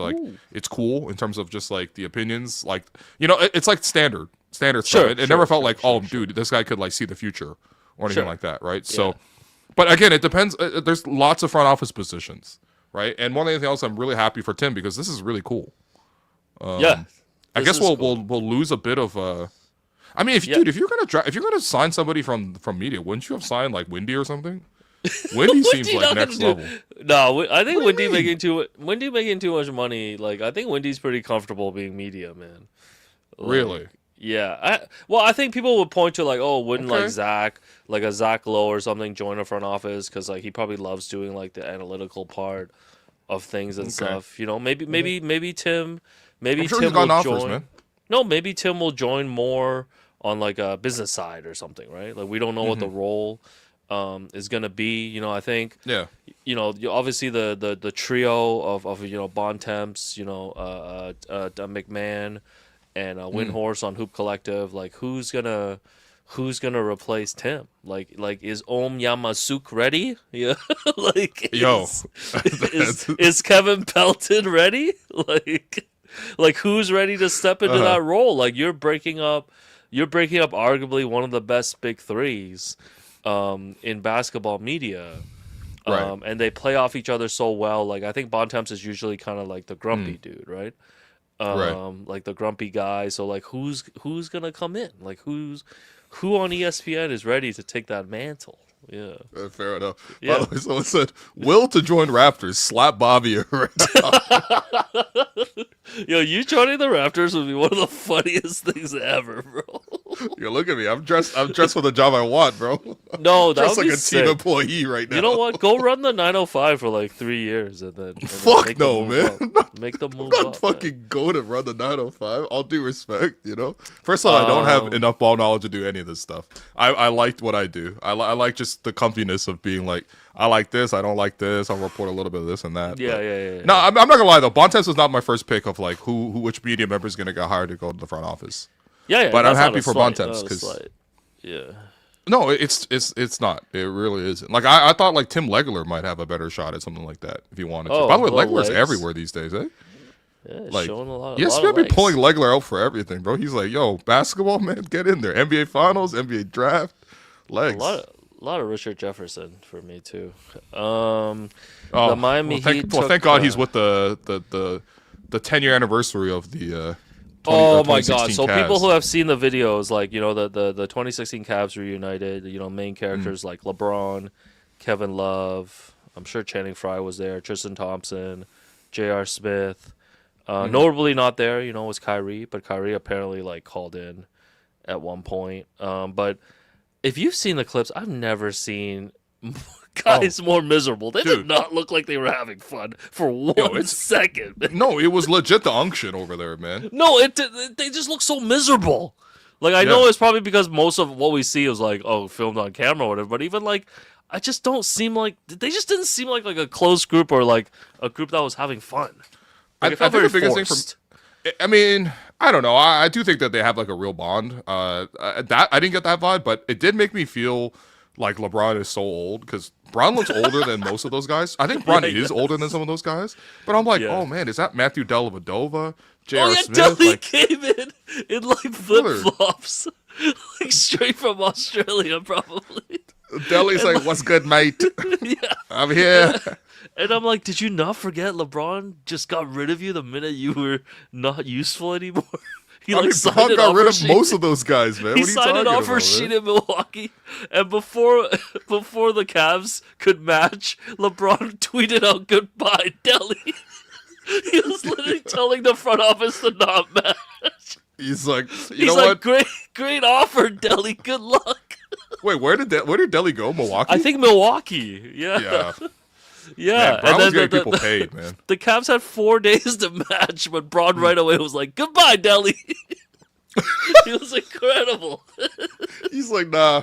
it's cool in terms of just the opinions. It's standard stuff. It never felt dude, this guy could see the future or anything like that, right? Yeah. So, but again, it depends. There's lots of front office positions, right? And more than anything else, I'm really happy for Tim because this is really cool. I guess we'll lose a bit of I mean, if you're gonna sign somebody from media, wouldn't you have signed Windy or something? Windy seems next level. No, I think Windy making too much money. I think Windy's pretty comfortable being media, man. Really? Yeah. I think people would point to wouldn't Zach, a Zach Lowe or something join a front office because he probably loves doing the analytical part of things and stuff. Maybe Tim. Maybe I'm sure Tim he's gotten will offers, join. Man. No, maybe Tim will join more on a business side or something, right? We don't know what the role is gonna be. I think obviously the trio of Bontemps, McMahon and Windhorse on Hoop Collective. Who's gonna replace Tim? Is Om Yamasuk ready? Yeah, is Kevin Pelton ready? Who's ready to step into that role? You're breaking up arguably one of the best big threes in basketball media. Right. And they play off each other so well. I think Bontemps is usually kind of the grumpy dude, right? The grumpy guy. So who's gonna come in? Who on ESPN is ready to take that mantle? Yeah. Fair enough. Yeah. By the way, someone said, Will to join Raptors, slap Bobby right now. Yo, you joining the Raptors would be one of the funniest things ever, bro. Yo, look at me. I'm dressed for the job I want, bro. No, that dressed would like be a sick. team employee right now. You know what? Go run the 905 for 3 years and then fuck no, man. Make the move I'm not up, fucking going to run the 905. All due respect, First of all, I don't have enough ball knowledge to do any of this stuff. I liked what I do. I like just the comfiness of being I like this, I don't like this, I'll report a little bit of this and that. Yeah. No, I'm not gonna lie though. Bontemps was not my first pick of which media member is gonna get hired to go to the front office. Yeah. But I'm happy for Bontemps because yeah. No, it's not. It really isn't. I thought Tim Legler might have a better shot at something like that if he wanted to. By the way, Legler's everywhere these days, eh? Yeah, Like, showing a lot ESPN of be legs. pulling Legler out for everything, bro. He's like, yo, basketball, man, get in there. NBA Finals, NBA Draft, legs. A lot of Richard Jefferson for me too. Oh, The Miami Heat. thank God he's with the 10-year anniversary of the. Oh my God! So Cavs. people who have seen the videos, like the 2016 Cavs reunited, main characters like LeBron, Kevin Love, I'm sure Channing Frye was there, Tristan Thompson, J.R. Smith. Notably not there, was Kyrie, but Kyrie apparently like called in at one point. But if you've seen the clips, I've never seen guys more miserable. They did not look like they were having fun for one second. No, it was legit the unction over there, man. No, they just look so miserable. Like, I know it's probably because most of what we see is like, filmed on camera or whatever, but even like, they just didn't seem like a close group or like a group that was having fun. Like, I think the biggest thing I mean, I don't know. I do think that they have like a real bond. That I didn't get that vibe, but it did make me feel like LeBron is so old because Bron looks older than most of those guys. I think Bron is older than some of those guys, but I'm like, oh man, is that Matthew Dellavedova, J.R. Smith? Delly came in like flip flops, like straight from Australia, probably. Delly's like, "What's good, mate? I'm here." And I'm like, did you not forget LeBron just got rid of you the minute you were not useful anymore? Bron got rid of most of those guys, man. He signed an offer sheet in Milwaukee, and before the Cavs could match, LeBron tweeted out goodbye, Delly. He was literally telling the front office to not match. He's like, you know what? Great offer, Delly. Good luck. Wait, where did Delly go? Milwaukee? I think Milwaukee. Yeah. Yeah, man, Bron was getting people paid, man. The Cavs had 4 days to match, but Bron right away was like, "Goodbye, Delly." He was incredible. He's like, "Nah,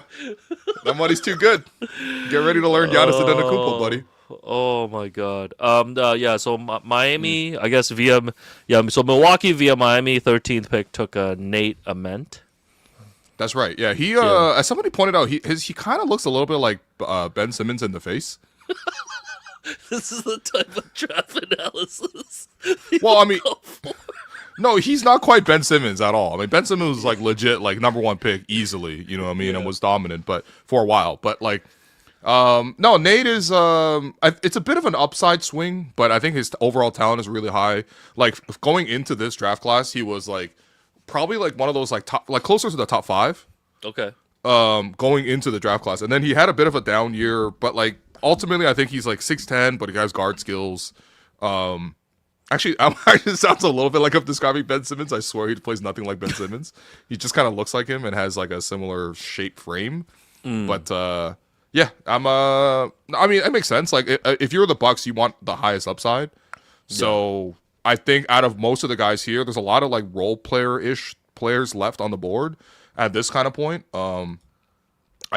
that money's too good. Get ready to learn Giannis Antetokounmpo, buddy." Oh my God. So Miami, I guess so Milwaukee via Miami, 13th pick took Nate Ament. That's right. Yeah, he as somebody pointed out, he kind of looks a little bit like Ben Simmons in the face. This is the type of draft analysis. Well, I mean, no, he's not quite Ben Simmons at all. I mean, Ben Simmons was like legit, like number one pick easily, you know what I mean, and was dominant, but for a while. But like, no, Nate is, it's a bit of an upside swing, but I think his overall talent is really high. Like going into this draft class, he was like probably like one of those like top, like closer to the top 5. Okay. Going into the draft class, and then he had a bit of a down year, but like. Ultimately, I think he's like 6'10", but he has guard skills. Actually, it sounds a little bit like I'm describing Ben Simmons. I swear he plays nothing like Ben Simmons. He just kind of looks like him and has like a similar shape frame. But yeah, I mean, it makes sense. Like if you're the Bucks, you want the highest upside. So I think out of most of the guys here, there's a lot of like role player-ish players left on the board at this kind of point. I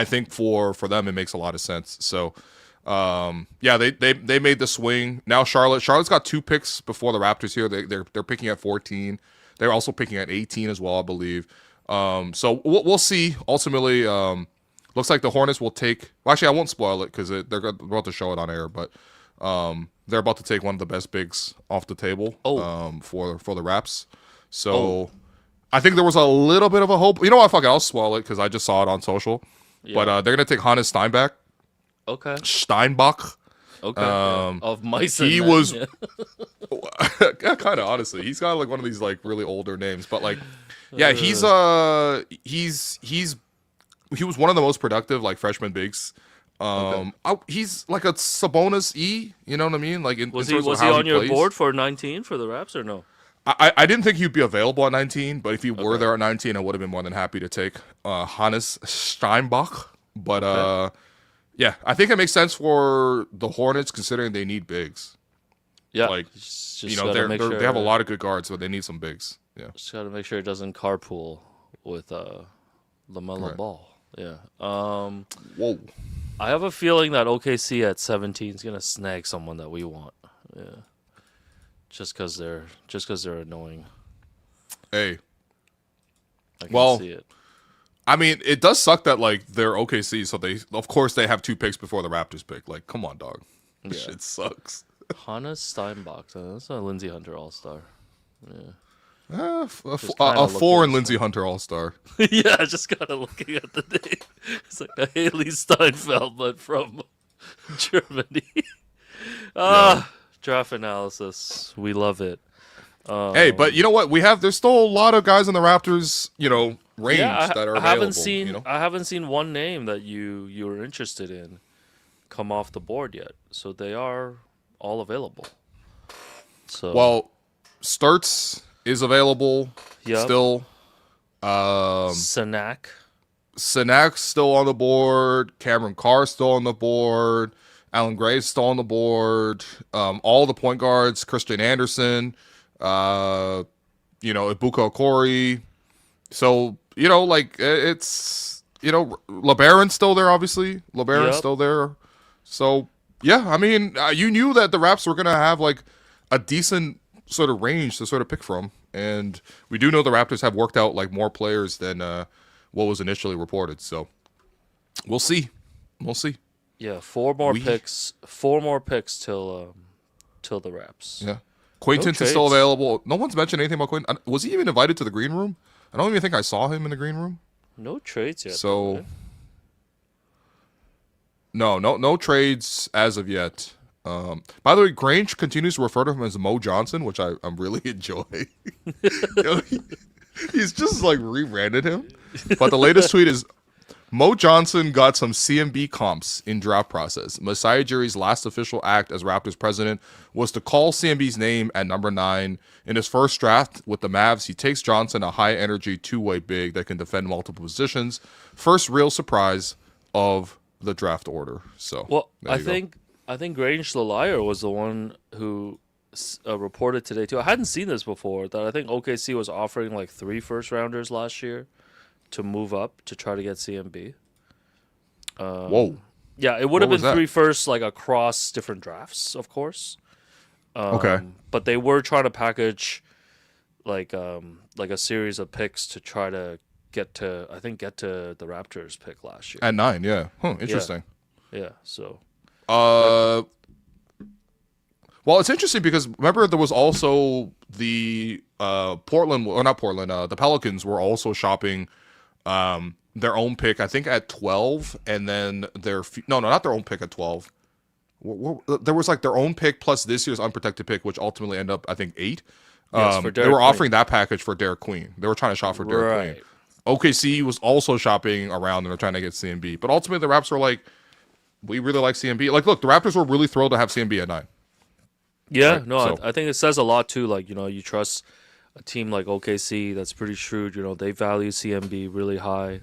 think for them, it makes a lot of sense. So. Yeah, they made the swing. Now Charlotte's got 2 picks before the Raptors here. They're picking at 14. They're also picking at 18 as well, I believe. So we'll see. Ultimately, looks like the Hornets will take. Well, actually, I won't spoil it because they're about to show it on air. But they're about to take one of the best bigs off the table. For the Raps. So I think there was a little bit of a hope. You know what? Fuck it, I'll spoil it because I just saw it on social. Yeah. But they're gonna take Hannes Steinbach. Okay. Steinbach. Okay. Of mice. He was kind of honestly. He's got like one of these like really older names, but like, yeah, he was one of the most productive like freshman bigs. He's like a Sabonis E. You know what I mean? Like, was he on your board for 19 for the Raps or no? I didn't think he'd be available at 19, but if he were there at 19, I would have been more than happy to take Hannes Steinbach. But yeah, I think it makes sense for the Hornets considering they need bigs. Yeah, like just they have a lot of good guards, but they need some bigs. Yeah, just got to make sure it doesn't carpool with LaMelo Ball. Yeah. Whoa. I have a feeling that OKC at 17 is gonna snag someone that we want. Yeah. Just because they're annoying. Hey. I can see it. I mean, it does suck that like they're OKC, so they have 2 picks before the Raptors pick. Like, come on, dog. This shit sucks. Hannes Steinbach. That's a Lindsey Hunter All-Star. A 4 and Lindsey Hunter All-Star. Yeah, just kind of looking at the name. It's like a Haley Steinfeld, but from Germany. Draft analysis. We love it. Hey, but you know what? There's still a lot of guys in the Raptors, range that are available. I haven't seen one name that you were interested in come off the board yet. So they are all available. So Sturts is available still. Senak's still on the board. Cameron Carr's still on the board. Alan Gray's still on the board. All the point guards, Christian Anderson, Ibuka Okori. So, it's, LeBaron's still there, obviously. LeBaron's still there. So, yeah, I mean, you knew that the Raps were going to have, a decent sort of range to sort of pick from. And we do know the Raptors have worked out, more players than what was initially reported. So, we'll see. We'll see. Yeah, 4 more picks. 4 more picks till the Raps. Yeah. Quaintance is still available. No one's mentioned anything about Quaintance. Was he even invited to the green room? I don't even think I saw him in the green room. No trades yet. So, no trades as of yet. By the way, Grange continues to refer to him as Mo Johnson, which I'm really enjoying. He's just rebranded him. But the latest tweet is, Mo Johnson got some CMB comps in draft process. Masai Ujiri's last official act as Raptors president was to call CMB's name at number 9. In his first draft with the Mavs, he takes Johnson, a high-energy two-way big that can defend multiple positions. First real surprise of the draft order. So, I think Grange the Liar was the one who reported today too. I hadn't seen this before. That I think OKC was offering 3 first-rounders last year to move up to try to get CMB. Whoa. Yeah, it would have been 3 firsts across different drafts, of course. Okay. But they were trying to package a series of picks to try to get to the Raptors pick last year. At 9, yeah. Interesting. Yeah, so well, it's interesting because remember there was also the the Pelicans were also shopping their own pick, I think at 12, and then not their own pick at 12. There was their own pick plus this year's unprotected pick, which ultimately ended up, I think, 8. They were offering that package for Derek Queen. They were trying to shop for Derek Queen. OKC was also shopping around and they're trying to get CMB. But ultimately, the Raps were we really like CMB. Look, the Raptors were really thrilled to have CMB at 9. Yeah, right? I think it says a lot too. You trust a team like OKC that's pretty shrewd. They value CMB really high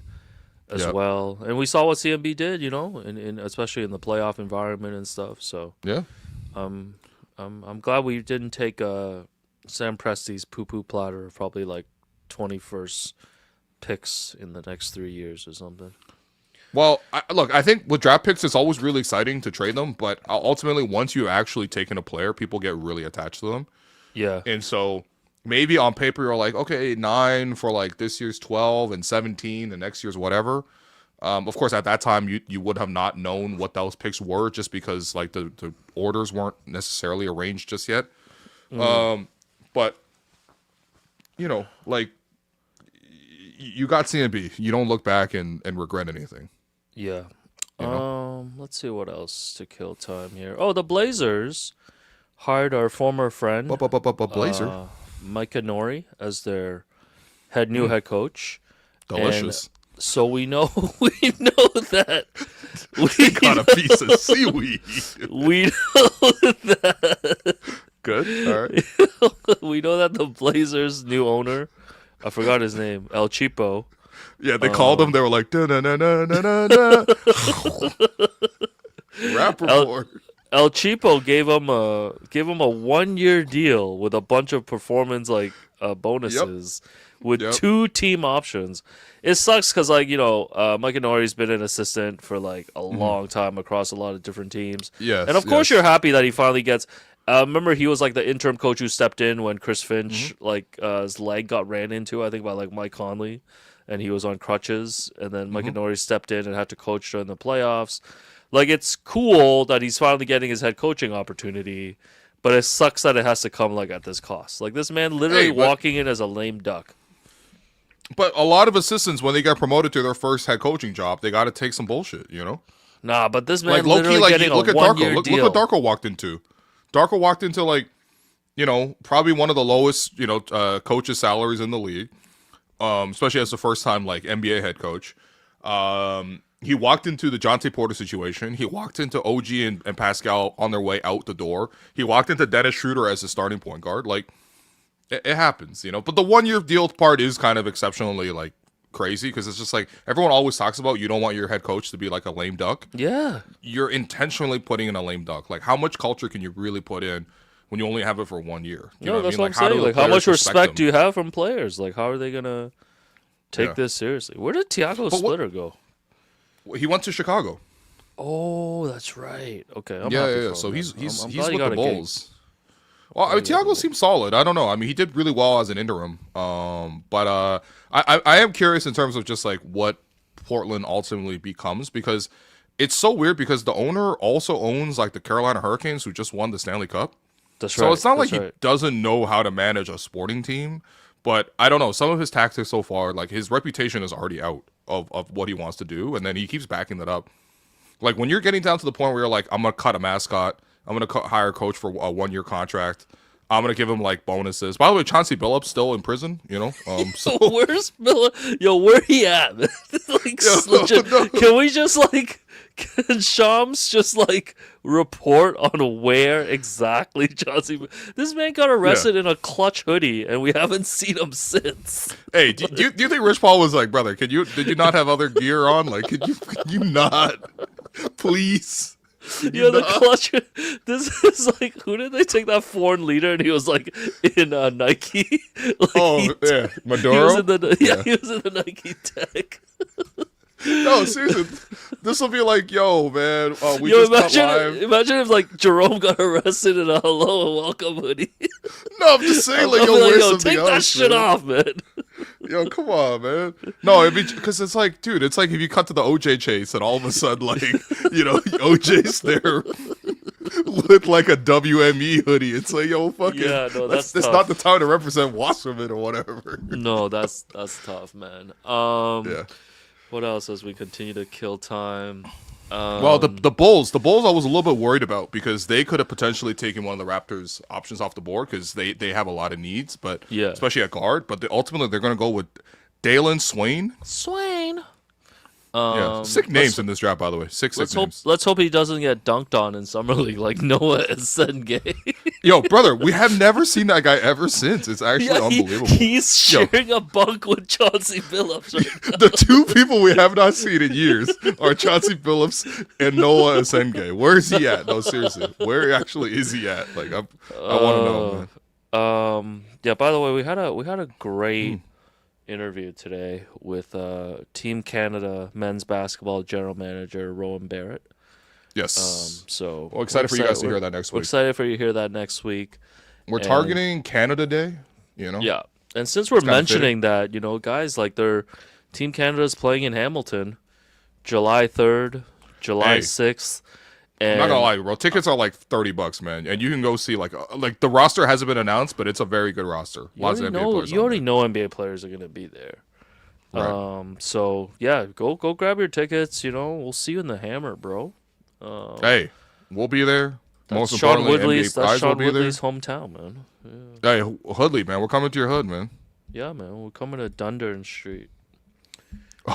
as well. And we saw what CMB did, in especially in the playoff environment and stuff. So yeah, I'm glad we didn't take Sam Presti's poo-poo platter of probably 21st picks in the next 3 years or something. Well, I think with draft picks, it's always really exciting to trade them. But ultimately, once you've actually taken a player, people get really attached to them. Yeah. And so maybe on paper, you're okay, 9 for this year's 12 and 17 and next year's whatever. Of course, at that time, you would have not known what those picks were just because the orders weren't necessarily arranged just yet. But, you got CMB. You don't look back and regret anything. Yeah. Let's see what else to kill time here. Oh, the Blazers hired our former friend Blazer Micah Nori as their new head coach. Delicious. And so we know that we got a piece of seaweed. We know that. Good. All right. We know that the Blazers' new owner, I forgot his name, El Cheapo. Yeah, they called him. They were like, da-na-na-na-na-na. Rap report. El Cheapo gave him a 1-year deal with a bunch of performance bonuses with 2 team options. It sucks because Mike Nori's been an assistant for a long time across a lot of different teams. Yes, and of course you're happy that he finally gets. Remember he was the interim coach who stepped in when Chris Finch his leg got ran into, I think by Mike Conley, and he was on crutches, and then Mike Nori stepped in and had to coach during the playoffs. It's cool that he's finally getting his head coaching opportunity, But it sucks that it has to come like at this cost. Like this man literally walking in as a lame duck. But a lot of assistants, when they get promoted to their first head coaching job, they got to take some bullshit, you know? Nah, but this man Like literally low-key, getting look a at 1 Darko. year Look deal. what Darko walked into. Darko walked into, like, you know, probably one of the lowest, you know, coaches' salaries in the league, especially as the first-time, like, NBA head coach. He walked into the Jonte Porter situation. He walked into OG and Pascal on their way out the door. He walked into Dennis Schroeder as the starting point guard. Like, it happens, you know? But the 1 year deal part is kind of exceptionally, like, crazy because it's just like everyone always talks about you don't want your head coach to be like a lame duck. Yeah. You're intentionally putting in a lame duck. Like, how much culture can you really put in when you only have it for 1 year? You know that's what I mean? what I'm saying. Like, how much respect do you you have from players? Like, how are they going to take this seriously? Where did Tiago Splitter go? He went to Chicago. Oh, that's right. Okay. I'm Yeah. So him. he's I'm with glad he the got a gig. Bulls. Well, I mean, Tiago seems solid. I don't know. I mean, he did really well as an interim. But I am curious in terms of just like what Portland ultimately becomes, because it's so weird because the owner also owns like the Carolina Hurricanes, who just won the Stanley Cup. That's right. So it's not like he doesn't know how to manage a sporting team, but I don't know. Some of his tactics so far, like his reputation is already out of what he wants to do, and then he keeps backing that up. Like when you're getting down to the point where you're like, I'm gonna cut a mascot, I'm gonna hire a coach for a 1 year contract, I'm gonna give him like bonuses. By the way, Chauncey Billups still in prison, you know. So where's Billups? Yo, where he at? Like, legit, can we just like? Can Shams just like report on where exactly Chauncey? This man got arrested in a clutch hoodie, and we haven't seen him since. Hey, do you think Rich Paul was like, brother? Did you not have other gear on? Like, could you not, please? Yeah, the clutch. This is like, who did they take that foreign leader? And he was like in Nike. Like, Maduro. He was in the Nike Tech. No, seriously, this will be like, yo, man, we just cut live. Imagine if like Jerome got arrested in a hello and welcome hoodie. No, I'm just saying, like, yo, take that shit off, man. Yo, come on, man. No, because it's like, dude, it's like if you cut to the OJ chase and all of a sudden, like, you know, OJ's there with like a WME hoodie. It's like, yo, fucking, that's not the time to represent Wasserman or whatever. No, that's tough, man. Yeah. What else as we continue to kill time? Well, the Bulls I was a little bit worried about because they could have potentially taken one of the Raptors' options off the board because they have a lot of needs, but especially at guard. But ultimately, they're going to go with Dalen Swain. Sick names in this draft, by the way. Sick names. Let's hope he doesn't get dunked on in summer league like Noah Sengay. Yo, brother, we have never seen that guy ever since. It's actually unbelievable. He's sharing a bunk with Chauncey Billups right now. The two people we have not seen in years are Chauncey Billups and Noah Sengay. Where is he at? No, seriously. Where actually is he at? Like, I want to know, man. Yeah, by the way, we had a great interview today with Team Canada men's basketball general manager Rowan Barrett. Yes. So excited for you guys to hear that next week. We're excited for you to hear that next week. We're targeting Canada Day, you know? Yeah. And since we're mentioning that, you know, guys, like Team Canada's playing in Hamilton July 3rd, July 6th. And I'm not gonna lie, bro. Tickets are like $30, man, and you can go see like the roster hasn't been announced, but it's a very good roster. Lots of NBA players. You already know NBA players are gonna be there. Right. So yeah, go grab your tickets. You know, we'll see you in the Hammer, bro. Hey, we'll be there. Most Sean importantly, Woodley's, NBA prize will Sean be Woodley's there. hometown, man. Yeah. Hey, Hoodley, man, we're coming to your hood, man. Yeah, man, we're coming to Dundurn Street.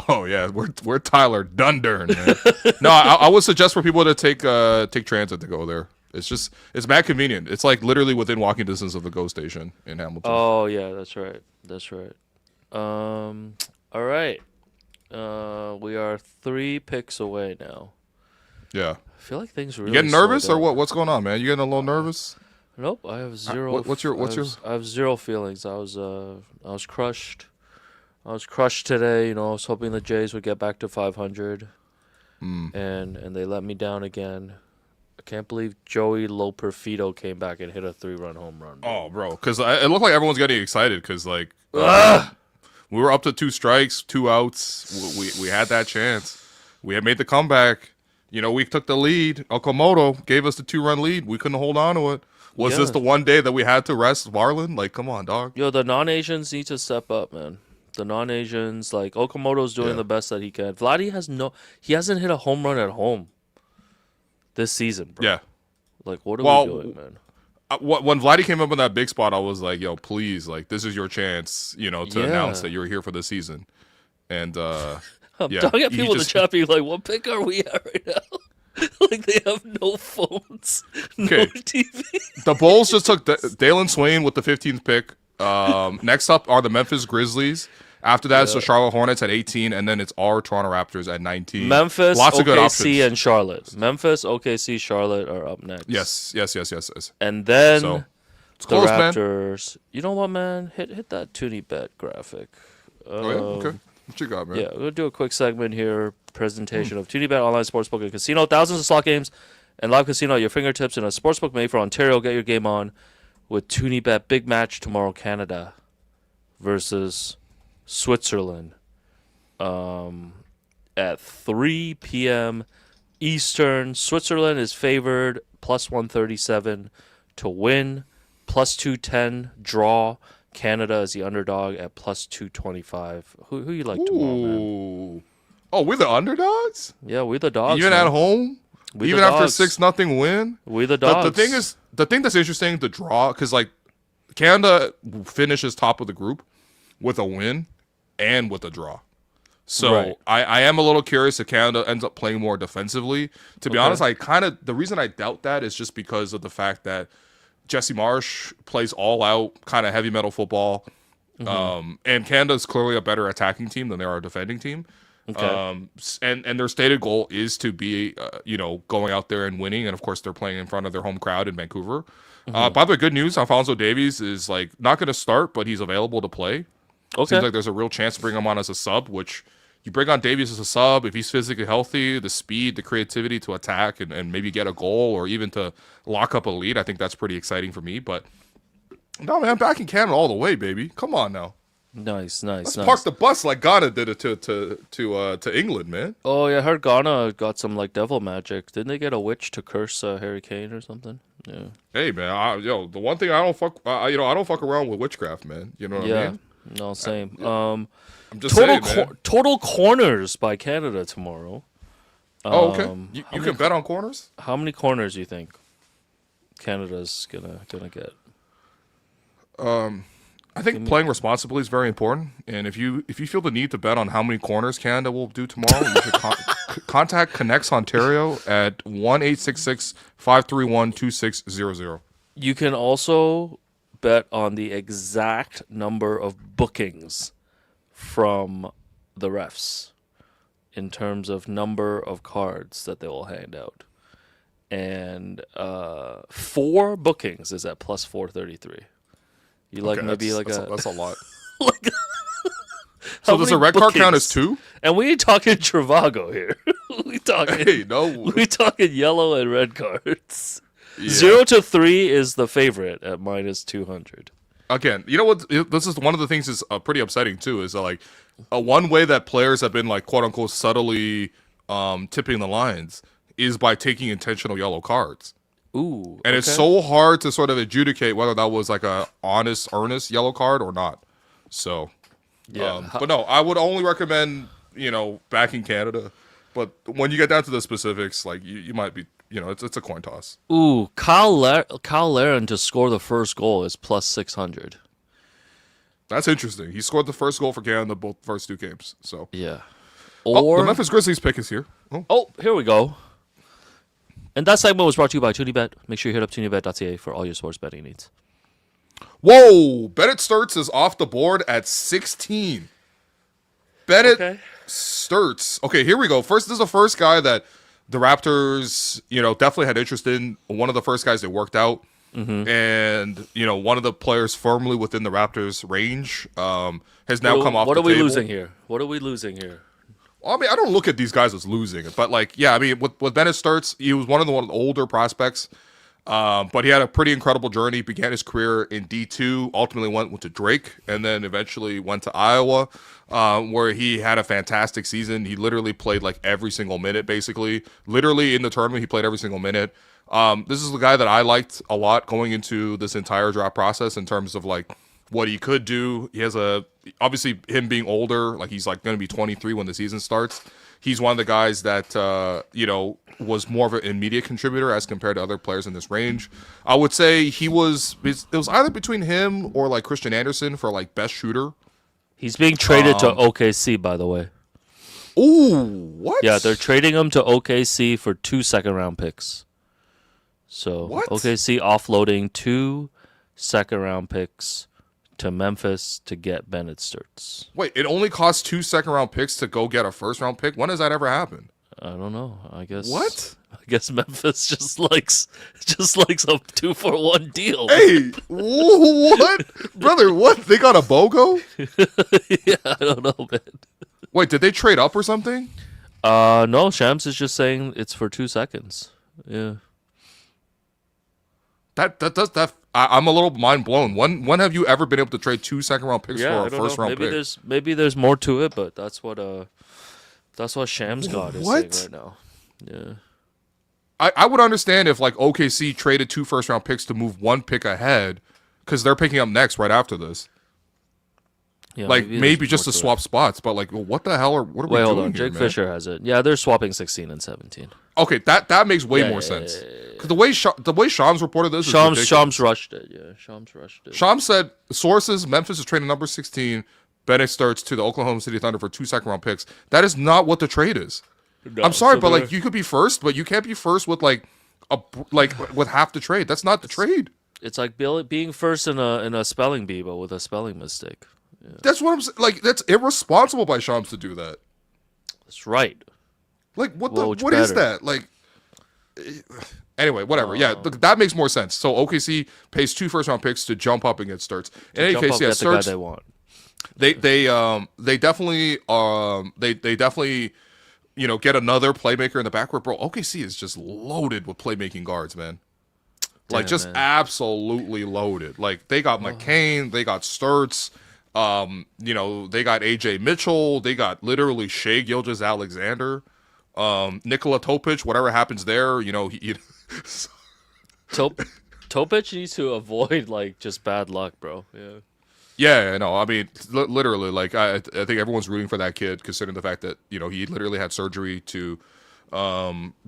Oh yeah, we're Tyler Dundurn, man. No, I would suggest for people to take transit to go there. It's mad convenient. It's like literally within walking distance of the GO station in Hamilton. Oh yeah, that's right. All right. We are 3 picks away now. Yeah. I feel like things are really You getting nervous or what? What's going on, man? You getting a little nervous? Nope, I have zero. I have zero feelings. I was crushed. I was crushed today. You know, I was hoping the Jays would get back to 500, and they let me down again. I can't believe Joey Loperfido came back and hit a 3-run home run. Oh, bro, because it looked like everyone's getting excited because like we were up to 2 strikes, 2 outs. We had that chance. We had made the comeback. You know, we took the lead. Okamoto gave us the 2-run lead. We couldn't hold on to it. Was this the one day that we had to rest Varlin? Like, come on, dog. Yo, the non-Asians need to step up, man. The non-Asians, like Okamoto's doing the best that he can. Vladdy hasn't hit a home run at home this season, bro. Yeah. Like, what are we doing, man? When Vladdy came up in that big spot, I was like, yo, please, like, this is your chance, to announce that you're here for the season. And, I'm talking at people in the chat being like, what pick are we at right now? Like, they have no phones, no TV. The Bulls just took Dalen Swain with the 15th pick. Next up are the Memphis Grizzlies. After that, it's the Charlotte Hornets at 18, and then it's our Toronto Raptors at 19. Memphis, Lots of good OKC, options. and Charlotte. Memphis, OKC, Charlotte are up next. Yes. And then it's the close, Raptors. Man. You know what, man? Hit that ToonieBet graphic. Okay. What you got, man? Yeah, we're going to do a quick segment here. Presentation of ToonieBet Online Sportsbook and Casino. Thousands of slot games and live casino at your fingertips in a sportsbook made for Ontario. Get your game on with ToonieBet. Big match tomorrow, Canada versus Switzerland at 3 p.m. Eastern. Switzerland is favored plus 137 to win, plus 210 draw. Canada is the underdog at plus 225. Who you like tomorrow, man? Oh, we're the underdogs? Yeah, we're the dogs. Even at home? Even after 6-0 win? We the dogs. The thing that's interesting, the draw, because like Canada finishes top of the group with a win and with a draw. So I am a little curious if Canada ends up playing more defensively. To be honest, the reason I doubt that is just because of the fact that Jesse Marsh plays all out kind of heavy metal football. And Canada's clearly a better attacking team than they are a defending team. Okay. And their stated goal is to be, going out there and winning. And of course, they're playing in front of their home crowd in Vancouver. By the way, good news: Alphonso Davies is like not going to start, but he's available to play. Okay. Seems like there's a real chance to bring him on as a sub. Which you bring on Davies as a sub if he's physically healthy, the speed, the creativity to attack and maybe get a goal or even to lock up a lead. I think that's pretty exciting for me. But no, man, back in Canada all the way, baby. Come on now. Nice. Let's park the bus like Ghana did it to England, man. Oh yeah, I heard Ghana got some like devil magic. Didn't they get a witch to curse Harry Kane or something? Yeah. Hey man, the one thing I don't fuck, I don't fuck around with witchcraft, man. You know what I mean? No, same. I'm just saying, man. Total corners by Canada tomorrow. Oh, okay. You can bet on corners. How many corners do you think Canada's gonna get? I think playing responsibly is very important, and if you feel the need to bet on how many corners Canada will do tomorrow, you should contact Connects Ontario at 1-866-531-2600. You can also bet on the exact number of bookings from the refs in terms of number of cards that they will hand out, and 4 bookings is at plus 433. You like that's a lot. So does a red card count as 2? And we ain't talking Travago here. we talking yellow and red cards. Yeah. 0 to 3 is the favorite at minus 200. Again, you know what? This is one of the things that's pretty upsetting too. Is like one way that players have been like quote unquote subtly tipping the lines is by taking intentional yellow cards. Ooh, and it's so hard to sort of adjudicate whether that was like a honest, earnest yellow card or not. So, but no, I would only recommend backing Canada. But when you get down to the specifics, like you might be, it's a coin toss. Ooh, Kyle Larin to score the first goal is plus 600. That's interesting. He scored the first goal for Canada both first 2 games. So yeah. Or the Memphis Grizzlies pick is here. Oh, here we go. And that segment was brought to you by ToonieBet. Make sure you hit up ToonieBet.ca for all your sports betting needs. Whoa! Bennett Sturts is off the board at 16. Bennett Sturts. Okay, here we go. This is the first guy that the Raptors, definitely had interest in. One of the first guys they worked out. Mm-hmm. And, one of the players firmly within the Raptors' range has now come off the table. What are we losing here? Well, I mean, I don't look at these guys as losing, but with Bennett Sturts, he was one of the older prospects. But he had a pretty incredible journey. Began his career in D2, ultimately went to Drake, and then eventually went to Iowa, where he had a fantastic season. He literally played like every single minute, basically. Literally in the tournament, he played every single minute. This is the guy that I liked a lot going into this entire draft process in terms of like what he could do. He has obviously him being older, like he's like going to be 23 when the season starts. He's one of the guys that, was more of an immediate contributor as compared to other players in this range. I would say it was either between him or like Christian Anderson for like best shooter. He's being traded to OKC, by the way. Ooh, what? Yeah, they're trading him to OKC for 2 second-round picks. So what? OKC offloading 2 second-round picks to Memphis to get Bennett Sturts. Wait, it only costs 2 second-round picks to go get a first-round pick? When has that ever happened? I don't know. I guess what? I guess Memphis just likes a 2-for-1 deal. Hey, what, brother? What? They got a BOGO? Yeah, I don't know, man. Wait, did they trade up or something? No. Shams is just saying it's for 2 seconds. Yeah. I'm a little mind blown. When have you ever been able to trade 2 second-round picks for a first-round pick? Maybe there's more to it, but that's what Shams God is saying right now. Yeah. I would understand if like OKC traded 2 first-round picks to move 1 pick ahead because they're picking up next right after this. Yeah, like maybe just to swap spots, but like, well, what the hell what are we doing? Wait, hold on. Jake Fisher has it. Yeah, they're swapping 16 and 17. Okay, that makes way more sense. Because the way Shams reported this, Shams rushed it. Yeah, Shams rushed it. Shams said sources: Memphis is trading number 16. Bennett starts to the Oklahoma City Thunder for 2 second-round picks. That is not what the trade is. No, I'm sorry, but like you could be first, but you can't be first with with half the trade. That's not the trade. It's like being first in a spelling bee, but with a spelling mistake. Yeah. That's what I'm saying. Like that's irresponsible by Shams to do that. That's right. Like what is that? Like anyway, whatever. Yeah, that makes more sense. So OKC pays 2 first-round picks to jump up and get Sturts. In any case, yeah, Sturts, the guy they want. They definitely get another playmaker in the backcourt, bro. OKC is just loaded with playmaking guards, man. Like just absolutely loaded. Like they got McCain, they got Sturts, they got AJ Mitchell, they got literally Shai Gilgeous-Alexander, Nikola Topic. Whatever happens there, Topic needs to avoid like just bad luck, bro. Yeah. Yeah, no, I mean, literally, like, I think everyone's rooting for that kid, considering the fact that, he literally had surgery to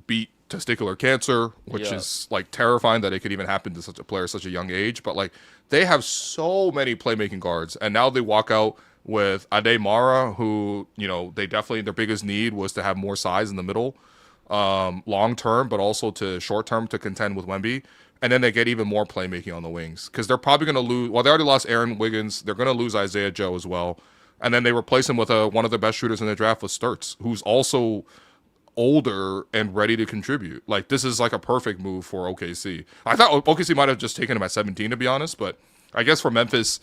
beat testicular cancer, which is, like, terrifying that it could even happen to such a player at such a young age. But, like, they have so many playmaking guards, and now they walk out with Ade Mara, who, their biggest need was to have more size in the middle, long-term, but also to short-term to contend with Wemby. And then they get even more playmaking on the wings because they're probably going to lose. Well, they already lost Aaron Wiggins. They're going to lose Isaiah Joe as well. And then they replace him with one of the best shooters in the draft with Sturts, who's also older and ready to contribute. Like, this is like a perfect move for OKC. I thought OKC might have just taken him at 17, to be honest. But I guess for Memphis,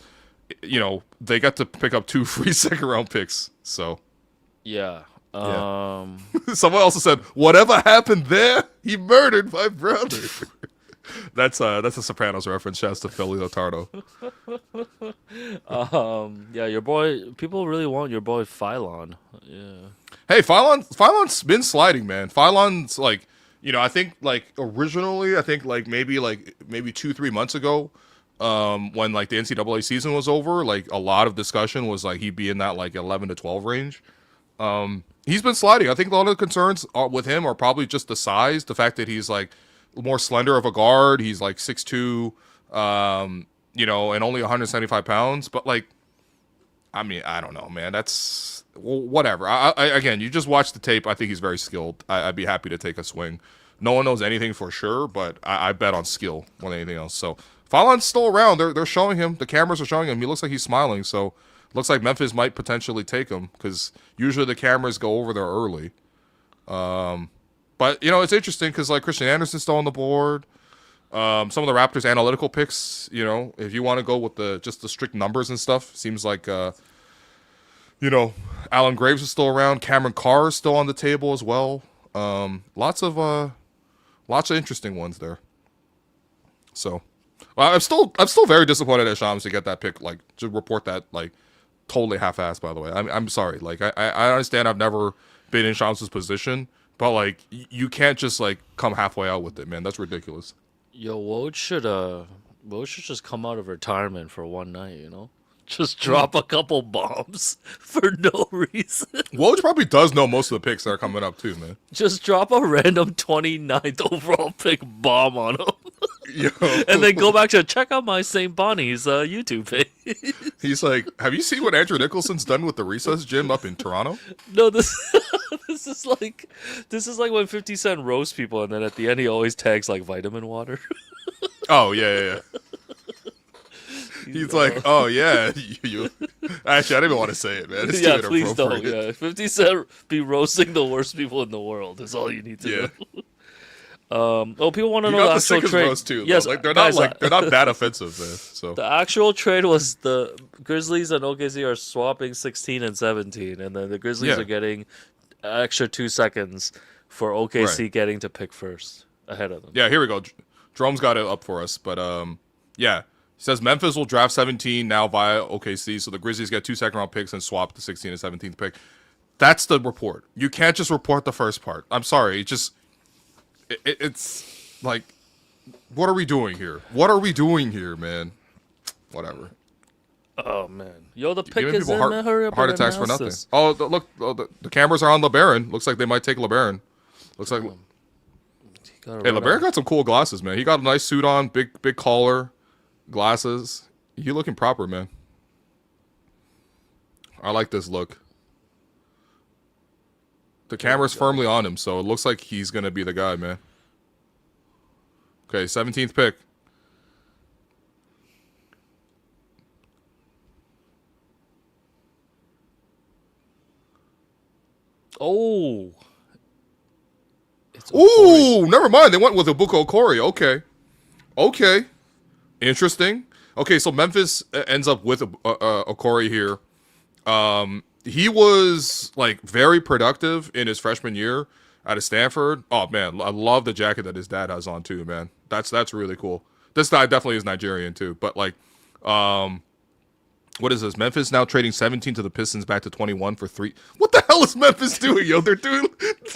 they got to pick up 2 free second-round picks. So, yeah. Someone also said, whatever happened there, he murdered my brother. That's a Sopranos reference. Shouts to Philly Lotardo. Yeah, your boy. People really want your boy Phylon. Yeah. Hey, Phylon's been sliding, man. Phylon's like, I think like originally, maybe 2-3 months ago, when like the NCAA season was over, like a lot of discussion was like he'd be in that like 11 to 12 range. He's been sliding. I think a lot of the concerns with him are probably just the size, the fact that he's like more slender of a guard. He's like 6'2", and only 175 pounds. But like, I mean, I don't know, man. That's whatever. I again, you just watch the tape. I think he's very skilled. I'd be happy to take a swing. No one knows anything for sure, but I bet on skill more than anything else. So Fallon's still around. They're showing him. The cameras are showing him. He looks like he's smiling. So looks like Memphis might potentially take him because usually the cameras go over there early. But, it's interesting because, like, Christian Anderson's still on the board. Some of the Raptors' analytical picks, if you want to go with the strict numbers and stuff, seems like, Alan Graves is still around. Cameron Carr is still on the table as well. Lots of interesting ones there. So I'm still very disappointed at Shams to get that pick. Like to report that like totally half-assed. By the way, I'm sorry. Like I understand I've never been in Shams' position, but like you can't just like come halfway out with it, man. That's ridiculous. Yo, Woj should just come out of retirement for one night, Just drop a couple bombs for no reason. Woj probably does know most of the picks that are coming up too, man. Just drop a random 29th overall pick bomb on him. Yo. And then go back to check out my St. Bonnie's YouTube page. He's like, have you seen what Andrew Nicholson's done with the recess gym up in Toronto? No, this is like when 50 Cent roasts people and then at the end he always tags like vitamin water. Oh yeah. He's like, oh yeah, you. Actually, I didn't even want to say it, man. It's yeah, too please don't. inappropriate. Yeah, 50 Cent be roasting the worst people in the world is all you need to know. People want to know the actual trade. Roast too, yes, like they're guys, not that offensive, man. So the actual trade was the Grizzlies and OKC are swapping 16 and 17, and then the Grizzlies are getting extra 2 seconds for OKC getting to pick first ahead of them. Yeah, here we go. Jerome's got it up for us, but yeah. He says Memphis will draft 17 now via OKC, so the Grizzlies get 2 second-round picks and swap the 16 and 17th pick. That's the report. You can't just report the first part. I'm sorry. It's like, what are we doing here? What are we doing here, man? Whatever. Oh, man. Yo, the pick Giving is people in. Hurry up heart and attacks for announce nothing. this. Oh, look. The cameras are on LeBaron. Looks like they might take LeBaron. Looks like... Hey, LeBaron got some cool glasses, man. He got a nice suit on, big collar, glasses. You looking proper, man. I like this look. The camera's firmly on him, so it looks like he's going to be the guy, man. Okay, 17th pick. Oh. Ooh, never mind. They went with Ibuka Okori. Okay. Interesting. Okay, so Memphis ends up with Okori here. He was like very productive in his freshman year out of Stanford. Oh man, I love the jacket that his dad has on too, man. That's really cool. This guy definitely is Nigerian too, but like, what is this? Memphis now trading 17 to the Pistons back to 21 for 3. What the hell is Memphis doing, yo? They're doing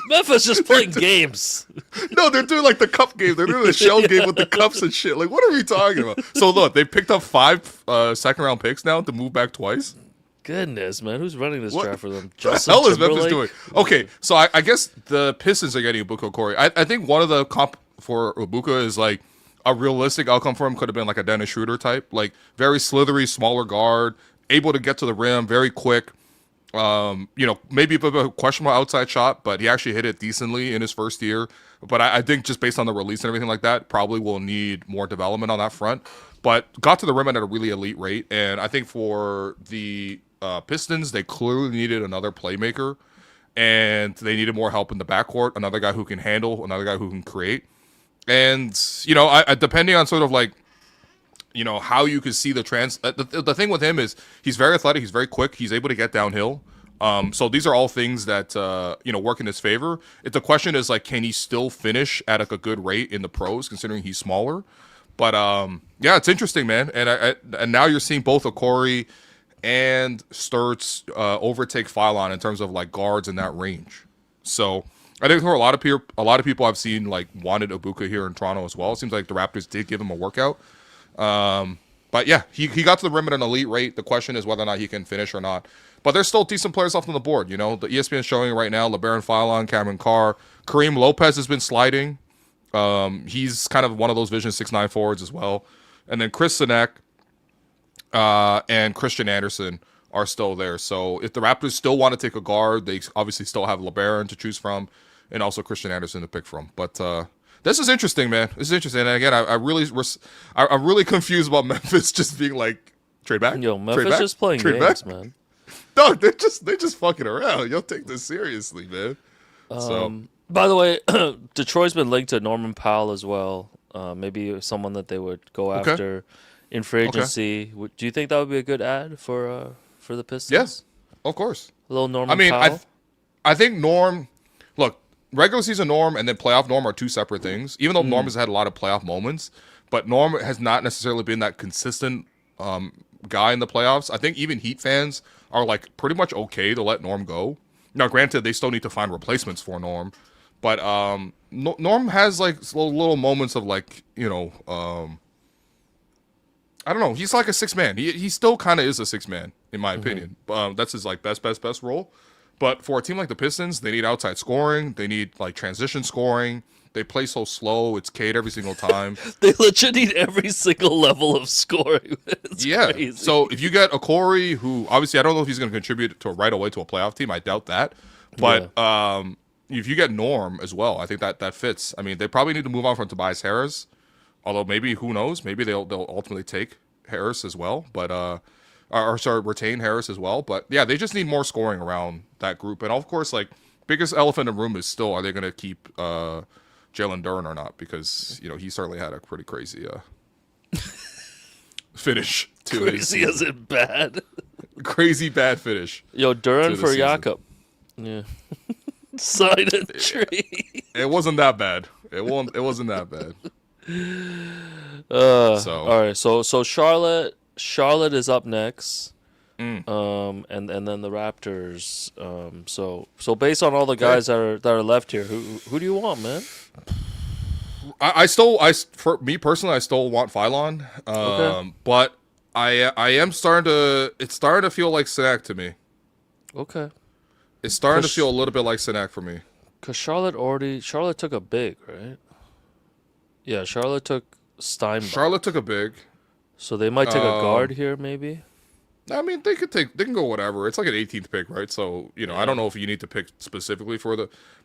Memphis just playing games. No, they're doing like the cup game. They're doing the shell game with the cups and shit. Like, what are we talking about? So look, they picked up 5 second-round picks now to move back twice. Goodness, man, who's running this draft for them? What the hell is Memphis doing? Okay, so I guess the Pistons are getting Ibuka Okori. I think one of the comp for Ibuka is like a realistic outcome for him could have been like a Dennis Schroeder type, like very slithery, smaller guard, able to get to the rim, very quick. Maybe a bit of a questionable outside shot, but he actually hit it decently in his first year. But I think just based on the release and everything like that, probably will need more development on that front. But got to the rim at a really elite rate, and I think for the Pistons, they clearly needed another playmaker, and they needed more help in the backcourt, another guy who can handle, another guy who can create. And, depending on sort of like, how you could see the the thing with him is he's very athletic, he's very quick, he's able to get downhill. So these are all things that, work in his favor. The question is like, can he still finish at like a good rate in the pros considering he's smaller? But, it's interesting, man. And now you're seeing both Okori and Sturts overtake Phylon in terms of like guards in that range. So I think for a lot of people I've seen like wanted Ibuka here in Toronto as well. It seems like the Raptors did give him a workout. But yeah, he got to the rim at an elite rate. The question is whether or not he can finish or not. But there's still decent players left on the board. The ESPN is showing right now, LeBaron Phylon, Cameron Carr, Kareem Lopez has been sliding. He's kind of one of those Vision 6'9" forwards as well. And then Chris Sinek and Christian Anderson are still there. So if the Raptors still want to take a guard, they obviously still have LeBaron to choose from and also Christian Anderson to pick from. But this is interesting, man. This is interesting. And again, I'm really confused about Memphis just being like, trade back? Yo, Memphis just playing games, man. No, they're just fucking around. You'll take this seriously, man. By the way, Detroit's been linked to Norman Powell as well. Maybe someone that they would go after in free agency. Okay. Do you think that would be a good ad for the Pistons? Yes, of course. A little Norman Powell? I think Norm... Look, regular season Norm and then playoff Norm are two separate things. Even though Norm has had a lot of playoff moments, but Norm has not necessarily been that consistent guy in the playoffs. I think even Heat fans are like pretty much okay to let Norm go. Now, granted, they still need to find replacements for Norm, but Norm has like little moments of like, I don't know. He's like a six man. He still kind of is a six man in my opinion. That's his like best role. But for a team like the Pistons, they need outside scoring. They need like transition scoring. They play so slow. It's Cade every single time. They legit need every single level of scoring. It's crazy. So if you get a Corey, who obviously I don't know if he's going to contribute to right away to a playoff team. I doubt that. But if you get Norm as well, I think that fits. I mean, they probably need to move on from Tobias Harris. Although maybe, who knows? Maybe they'll ultimately take Harris as well. But retain Harris as well. But yeah, they just need more scoring around that group. And of course, like biggest elephant in the room is still, are they going to keep Jalen Duren or not? Because he certainly had a pretty crazy finish to crazy his as in bad. Crazy bad finish. Yo, Duren for Jakob. Yeah. Sign a tree. It wasn't that bad. It wasn't that bad. All right. So Charlotte is up next. And then the Raptors. So based on all the guys that are left here, who do you want, man? For me personally, I still want Phylon. But I am it's starting to feel like Sinak to me. Okay. It's starting to feel a little bit like Sinak for me. Cause Charlotte took a big, right? Yeah, Charlotte took Steinbach. Charlotte took a big. So they might take a guard here, maybe. I mean, they can go whatever. It's like an 18th pick, right? So I don't know if you need to pick specifically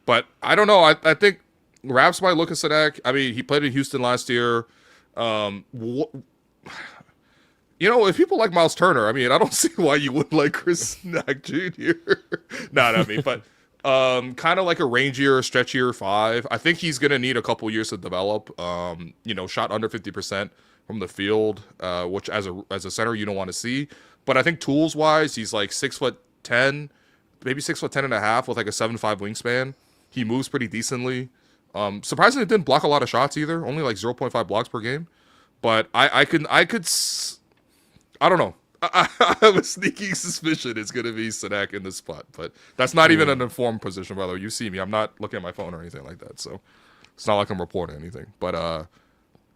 but I don't know. I think Raps might look at Sinak. I mean, he played in Houston last year. If people like Miles Turner, I mean, I don't see why you wouldn't like Chris Sinak Jr. Not me, but kind of like a rangier, stretchier 5. I think he's gonna need a couple years to develop. Shot under 50% from the field, which as a center you don't want to see. But I think tools wise, he's like 6'10", maybe 6'10 and a half with like a 7'5" wingspan. He moves pretty decently. Surprisingly, didn't block a lot of shots either. Only like 0.5 blocks per game. But I don't know. I have a sneaky suspicion it's going to be Sinak in this spot. But that's not even an informed position, by the way. You see me. I'm not looking at my phone or anything like that. So it's not like I'm reporting anything. But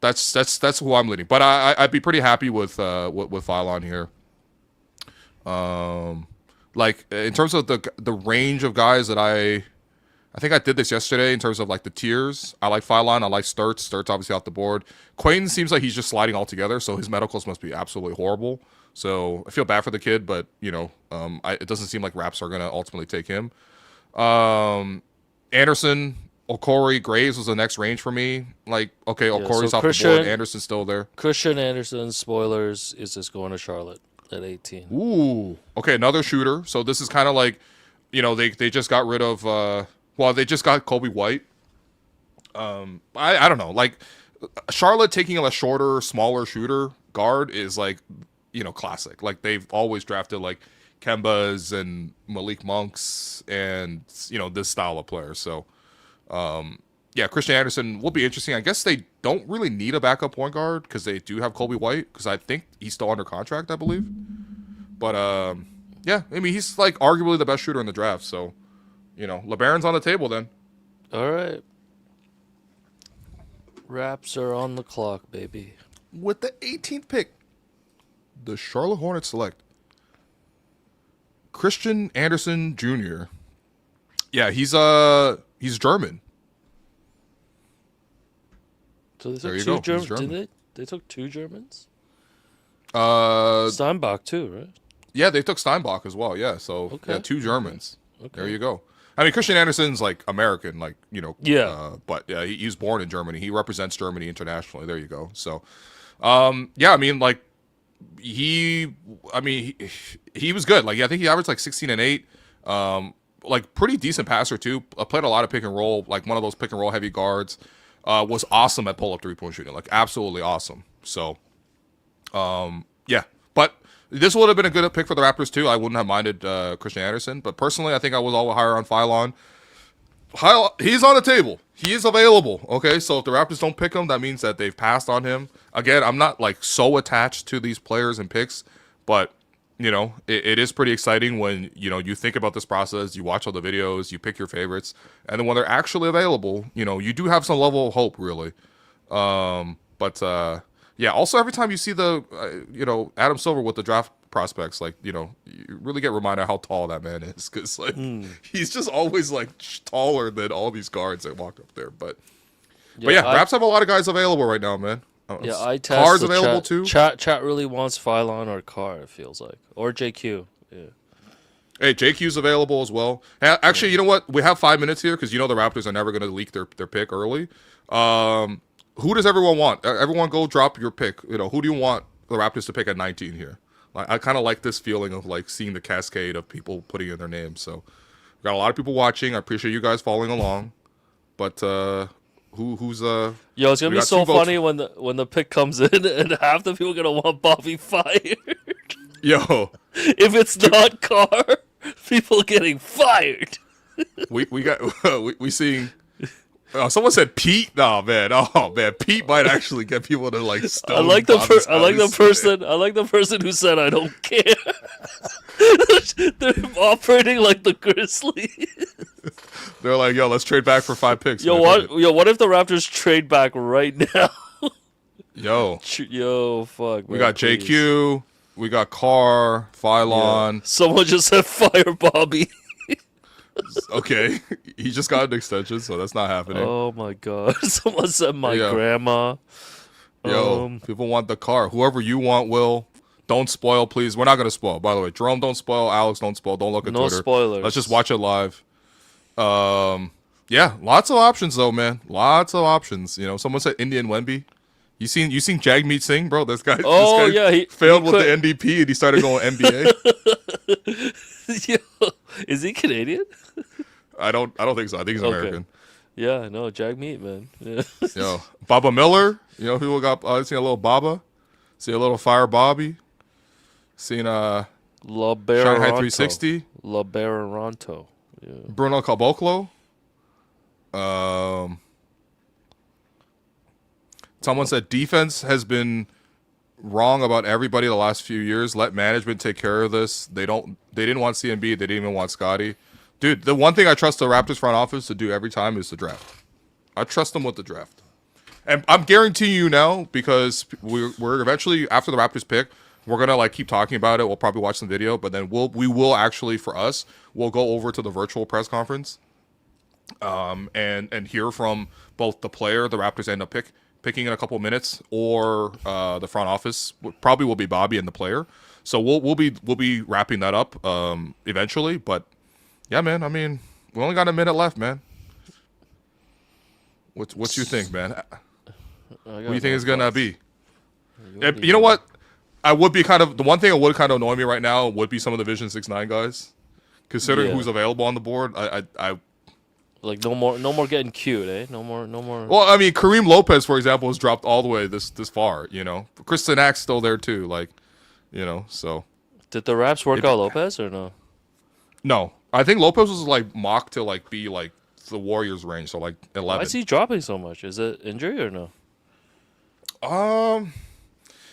that's who I'm leading. But I'd be pretty happy with Phylon here. Like in terms of the range of guys that I think I did this yesterday in terms of like the tiers. I like Phylon. I like Sturts. Sturts obviously off the board. Quain seems like he's just sliding altogether, so his medicals must be absolutely horrible. So I feel bad for the kid, but it doesn't seem like Raps are gonna ultimately take him. Anderson, Okori, Graves was the next range for me. Like, okay, Okori's off the board. Anderson's still there. Christian Anderson, spoilers, is just going to Charlotte at 18. Ooh, okay, another shooter. So this is kind of like, they just got rid of. They just got Kobe White. I don't know. Like, Charlotte taking a shorter, smaller shooter guard is like, classic. Like, they've always drafted like Kembas and Malik Monks and this style of player. So, Christian Anderson will be interesting. I guess they don't really need a backup point guard because they do have Kobe White because I think he's still under contract, I believe. But I mean, he's like arguably the best shooter in the draft. So. LeBaron's on the table then. All right. Raps are on the clock, baby. With the 18th pick, the Charlotte Hornets select Christian Anderson Jr. Yeah, he's German. So they took two Germans. Did they took two Germans? Steinbach too, right? Yeah, they took Steinbach as well. Yeah, so two Germans. Okay. There you go. I mean, Christian Anderson's like American, like but yeah, he was born in Germany. He represents Germany internationally. There you go. So, I mean, like he was good. Like I think he averaged like 16 and 8. Like pretty decent passer too. Played a lot of pick and roll, like one of those pick and roll heavy guards. Was awesome at pull up 3-point shooting, like absolutely awesome. So, but. This would have been a good pick for the Raptors, too. I wouldn't have minded Christian Anderson. But personally, I think I was all higher on Phylon. He's on the table. He is available. Okay, so if the Raptors don't pick him, that means that they've passed on him. Again, I'm not like so attached to these players and picks, but it is pretty exciting when you think about this process. You watch all the videos, you pick your favorites, and then when they're actually available, you do have some level of hope, really. But yeah. Also, every time you see the Adam Silver with the draft prospects, like you really get reminded how tall that man is, because like he's just always like taller than all these guards that walk up there. But Raps have a lot of guys available right now, man. Yeah, I test Car's the available chat. too. Chat really wants Phylon or Car. It feels like, or JQ. Yeah. Hey, JQ's available as well. Actually, you know what? We have 5 minutes here because the Raptors are never going to leak their pick early. Who does everyone want? Everyone go drop your pick. Who do you want the Raptors to pick at 19 here? I kind of like this feeling of like seeing the cascade of people putting in their names. So we got a lot of people watching. I appreciate you guys following along. But who's Yo, it's gonna be so funny when the pick comes in and half the people are gonna want Bobby fired. Yo, if it's not Carr, people getting fired. we seeing. Oh, someone said Pete. Oh man, Pete might actually get people to like. I like the person who said I don't care. They're operating like the Grizzlies. They're like, yo, let's trade back for 5 picks. What if the Raptors trade back right now? Yo, fuck. We got JQ. We got Carr, Phylon. Yeah. Someone just said fire Bobby. Okay, he just got an extension, so that's not happening. Oh my god! Someone said my grandma. Yo, people want the car. Whoever you want, Will. Don't spoil, please. We're not gonna spoil. By the way, Jerome, don't spoil. Alex, don't spoil. Don't look at Twitter. No spoilers. Let's just watch it live. Yeah, lots of options though, man. Lots of options. Someone said Indian Wemby. You seen Jagmeet Singh, bro? This guy. He failed with the NDP and he started going NBA. Yo, is he Canadian? I don't think so. I think he's American. Yeah, no, Jagmeet, man. Yeah. Yo, Baba Miller. People got. Seen a little Baba. See a little Fire Bobby. Seen Shanghai 360. La Baronto. Yeah. Bruno Caboclo. Someone said defense has been wrong about everybody the last few years. Let management take care of this. They didn't want CMB. They didn't even want Scotty. Dude, the one thing I trust the Raptors front office to do every time is the draft. I trust them with the draft. And I'm guaranteeing you now, because we're eventually, after the Raptors pick, we're gonna like keep talking about it. We'll probably watch some video, but then we will actually, for us, we'll go over to the virtual press conference, and hear from both the player the Raptors end up picking in a couple of minutes, or the front office. Probably will be Bobby and the player. So we'll be wrapping that up eventually. But yeah, man. I mean, we only got a minute left, man. What you think, man? What do you think it's gonna be? You know what? I would be the one thing that would kind of annoy me right now would be some of the Vision 6-9 guys, considering who's available on the board. I like no more getting cute, eh? No more. Well, I mean, Kareem Lopez, for example, has dropped all the way this far. Kristen Ack's still there too. Like, so. Did the Raps work out Lopez or no? No, I think Lopez was like mocked to like be like the Warriors range, so like 11. Why is he dropping so much? Is it injury or no?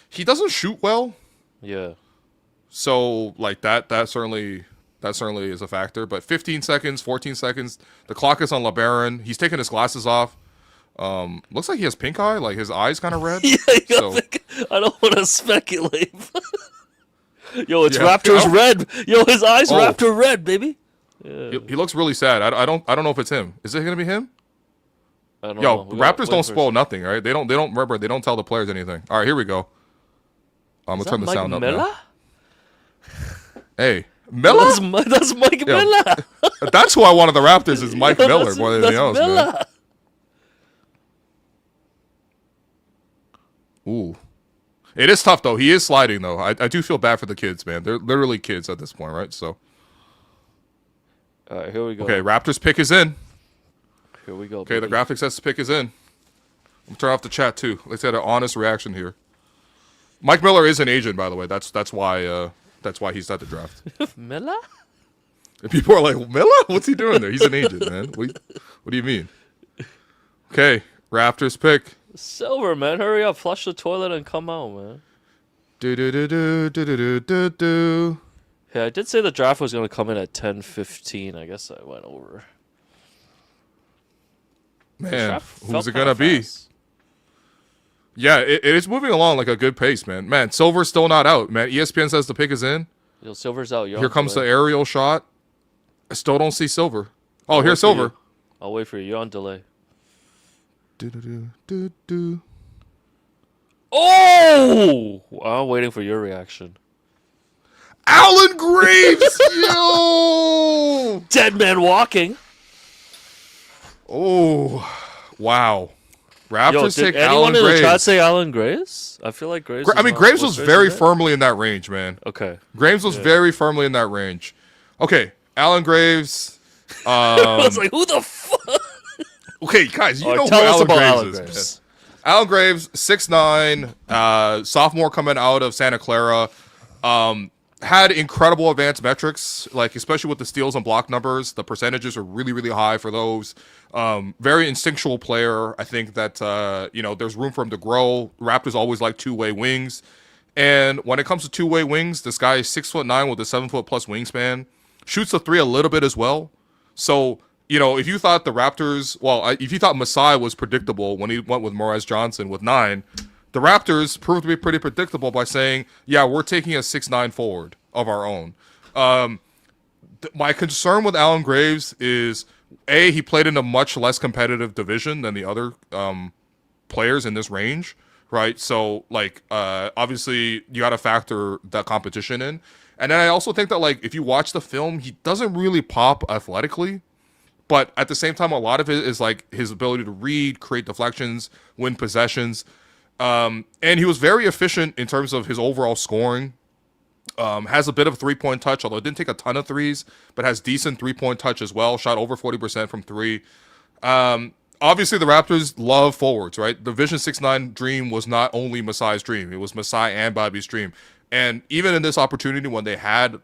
He doesn't shoot well. Yeah. So like that certainly is a factor. But 15 seconds, 14 seconds, the clock is on LeBaron. He's taking his glasses off. Looks like he has pink eye. Like his eyes kind of red. Yeah. I don't want to speculate. Yo, it's Raptors red. Yo, his eyes Raptor red, baby. Yeah. He looks really sad. I don't know if it's him. Is it gonna be him? I don't know. Raptors don't spoil nothing, right? They don't remember. They don't tell the players anything. All right, here we go. I'm gonna turn the sound up now. Hey, Miller? That's Mike Miller. That's who I wanted the Raptors is Mike Miller more than anything else, man. Ooh. It is tough, though. He is sliding, though. I do feel bad for the kids, man. They're literally kids at this point, right? So. All right, here we go. Okay, Raptors pick is in. Here we go. Okay, the graphics says the pick is in. I'm turning off the chat, too. Let's get an honest reaction here. Mike Miller is an agent, by the way. That's why he's at the draft. Miller? And people are like, Miller? What's he doing there? He's an agent, man. What do you mean? Okay, Raptors pick. Silver, man. Hurry up. Flush the toilet and come out, man. Do. Yeah, I did say the draft was going to come in at 10:15. I guess I went over. Man, who's it going to be? Yeah, it is moving along like a good pace, man. Man, Silver's still not out, man. ESPN says the pick is in. Yo, Silver's out. Here comes the aerial shot. I still don't see Silver. Oh, here's Silver. I'll wait for you. You're on delay. Oh! I'm waiting for your reaction. Alan Graves! Yo! Dead man walking. Oh, wow. Raptors take Anyone Alan Graves. in the chat say Alan Graves? I feel like Graves. Graves was very firmly in that range, man. Okay. Graves was very firmly in that range. Okay, Alan Graves. I was like, who the fuck? Okay, guys, you know who tell us Alan about Graves Alan is. Graves. Man. Alan Graves, 6'9", sophomore coming out of Santa Clara. Had incredible advanced metrics, like especially with the steals and block numbers. The percentages are really, really high for those. Very instinctual player. I think that there's room for him to grow. Raptors always like two-way wings, and when it comes to two-way wings, this guy is 6'9" with a 7-foot plus wingspan. Shoots the three a little bit as well. So if you thought the Raptors, if you thought Masai was predictable when he went with Morez Johnson with 9. The Raptors proved to be pretty predictable by saying, yeah, we're taking a 6'9" forward of our own. My concern with Alan Graves is, A, he played in a much less competitive division than the other players in this range, right? So, obviously, you got to factor that competition in. And then I also think that, if you watch the film, he doesn't really pop athletically. But at the same time, a lot of it is, his ability to read, create deflections, win possessions. And he was very efficient in terms of his overall scoring. Has a bit of three-point touch, although it didn't take a ton of threes, but has decent three-point touch as well. Shot over 40% from three. Obviously, the Raptors love forwards, right? The Vision 6'9" dream was not only Masai's dream. It was Masai and Bobby's dream. And even in this opportunity when they had,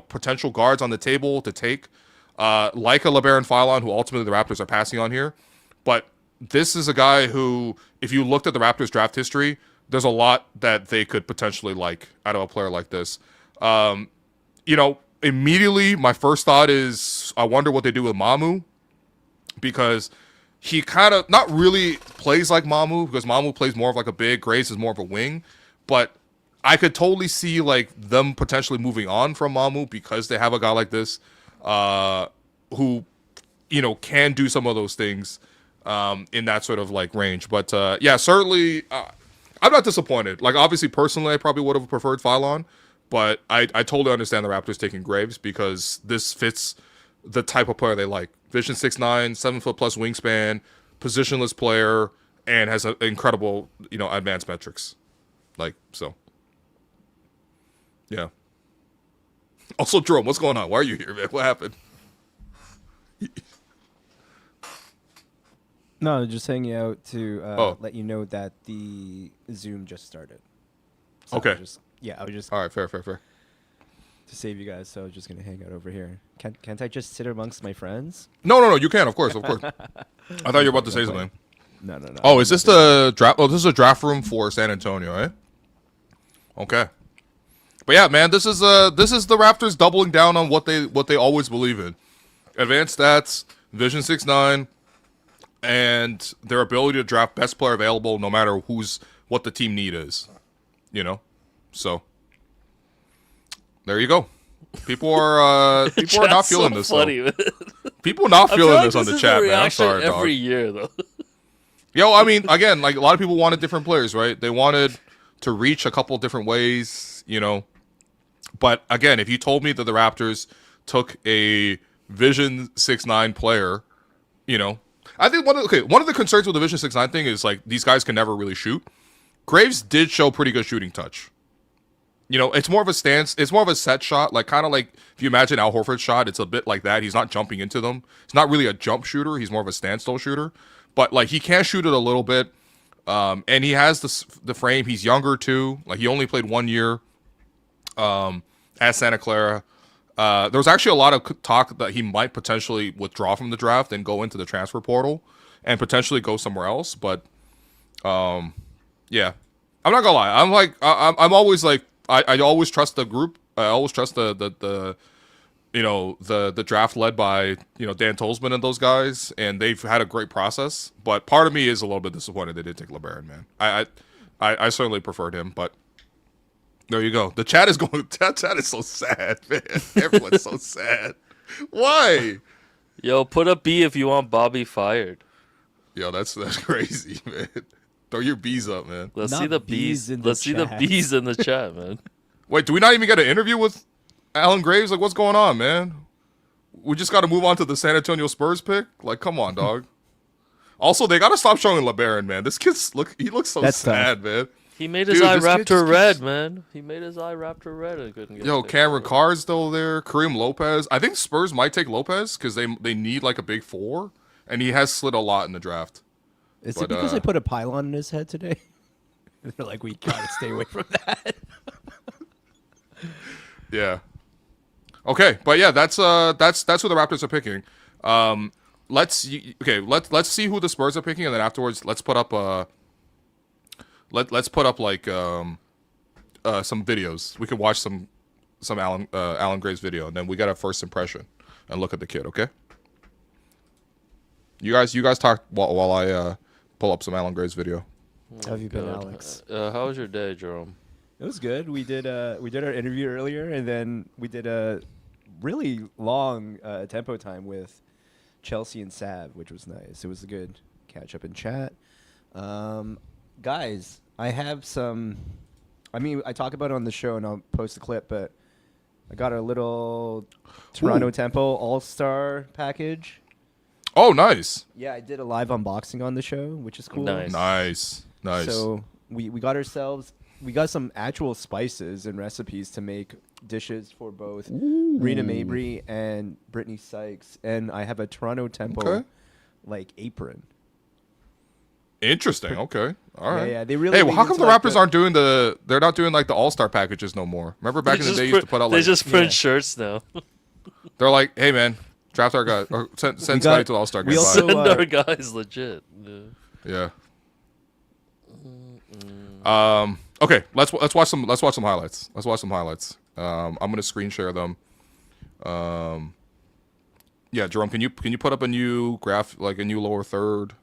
potential guards on the table to take, like a LeBaron Philon, who ultimately the Raptors are passing on here, but this is a guy who, if you looked at the Raptors draft history, there's a lot that they could potentially like out of a player like this. Immediately my first thought is I wonder what they do with Mamu, because he kind of not really plays like Mamu, because Mamu plays more of like a big, Graves is more of a wing, but I could totally see them potentially moving on from Mamu because they have a guy like this who can do some of those things in that sort of range. But certainly I'm not disappointed. Obviously personally I probably would have preferred Philon, but I totally understand the Raptors taking Graves because this fits the type of player they like. Vision 6'9", 7-foot plus wingspan, positionless player, and has incredible advanced metrics. Yeah. Also, Jerome, what's going on? Why are you here, man? What happened? No, just hanging out to let you know that the Zoom just started. So okay. I was just. All right, fair. To save you guys, so I was just gonna hang out over here. Can't I just sit amongst my friends? No. You can, of course. I thought you were about to say something. No. Oh, is this the draft? Oh, this is a draft room for San Antonio, eh? Okay. But yeah, man, this is the Raptors doubling down on what they always believe in: advanced stats, Vision 6'9", and their ability to draft best player available, no matter what the team need is. So there you go. People are not feeling this. Funny, man. People not feeling this on this the is chat, the man. I'm sorry, dog. every year though. Yo, I mean, again, a lot of people wanted different players, right? They wanted to reach a couple different ways, But again, if you told me that the Raptors took a Vision 6'9" player, I think one of the concerns with the Vision 6'9" thing is these guys can never really shoot. Graves did show pretty good shooting touch. It's more of a stance. It's more of a set shot, kind of like if you imagine Al Horford's shot. It's a bit like that. He's not jumping into them. He's not really a jump shooter. He's more of a standstill shooter. But he can shoot it a little bit, and he has the frame. He's younger too. He only played 1 year at Santa Clara. There was actually a lot of talk that he might potentially withdraw from the draft and go into the transfer portal and potentially go somewhere else. But, yeah, I'm not gonna lie. I'm always like, I always trust the group. I always trust the draft led by, Dan Tolzman and those guys, and they've had a great process. But part of me is a little bit disappointed they didn't take LeBaron, man. I certainly preferred him, but there you go. The chat is going. Chat is so sad, man. Everyone's so sad. Why? Yo, put a B if you want Bobby fired. Yo, that's crazy, man. Throw your B's up, man. Let's Not see the B's B's. in the Let's see the chat. B's in the chat, man. Wait, do we not even get an interview with Alan Graves? Like, what's going on, man? We just got to move on to the San Antonio Spurs pick. Like, come on, dog. Also, they got to stop showing LeBaron, man. This kid's he looks so That's sad, man. He made his Dude, eye this kid Raptor just red, keeps- man. He made his eye Raptor red and couldn't get Yo, it. Cameron Carr's still there. Kareem Lopez. I think Spurs might take Lopez because they need like a big four, and he has slid a lot in the draft. Is But, it because they put a pylon in his head today? They're like, we gotta stay away from that. Yeah. Okay, but yeah, that's who the Raptors are picking. Let's see who the Spurs are picking, and then afterwards, let's put up like some videos. We could watch some Alan Graves video, and then we got a first impression and look at the kid. Okay. You guys talk while I pull up some Alan Graves video. How have you been, God. Alex? How was your day, Jerome? It was good. We did our interview earlier, and then we did a really long tempo time with Chelsea and Sav, which was nice. It was a good catch up and chat. Guys, I have some. I mean, I talk about it on the show, and I'll post a clip, but I got a little Toronto Tempo All-Star package. Oh, nice. Yeah, I did a live unboxing on the show, which is cool. Nice. Nice. So we got some actual spices and recipes to make dishes for both Rena Mabry and Brittany Sykes, and I have a Toronto Tempo apron. Interesting. Okay. All right. Yeah, they really. Hey, well, how leaned come the into, Raptors aren't doing they're not doing like the All-Star packages no more? Remember back in the day, you used to put out They like, just print Yeah. shirts now. they're like, hey man, draft our guy, or send Scotty to the All-Star game. we Bye. also- Send uh, our guys legit. Yeah. Yeah. Okay, let's watch some highlights. I'm gonna screen share them. Yeah, Jerome, can you put up a new graph, like a new lower third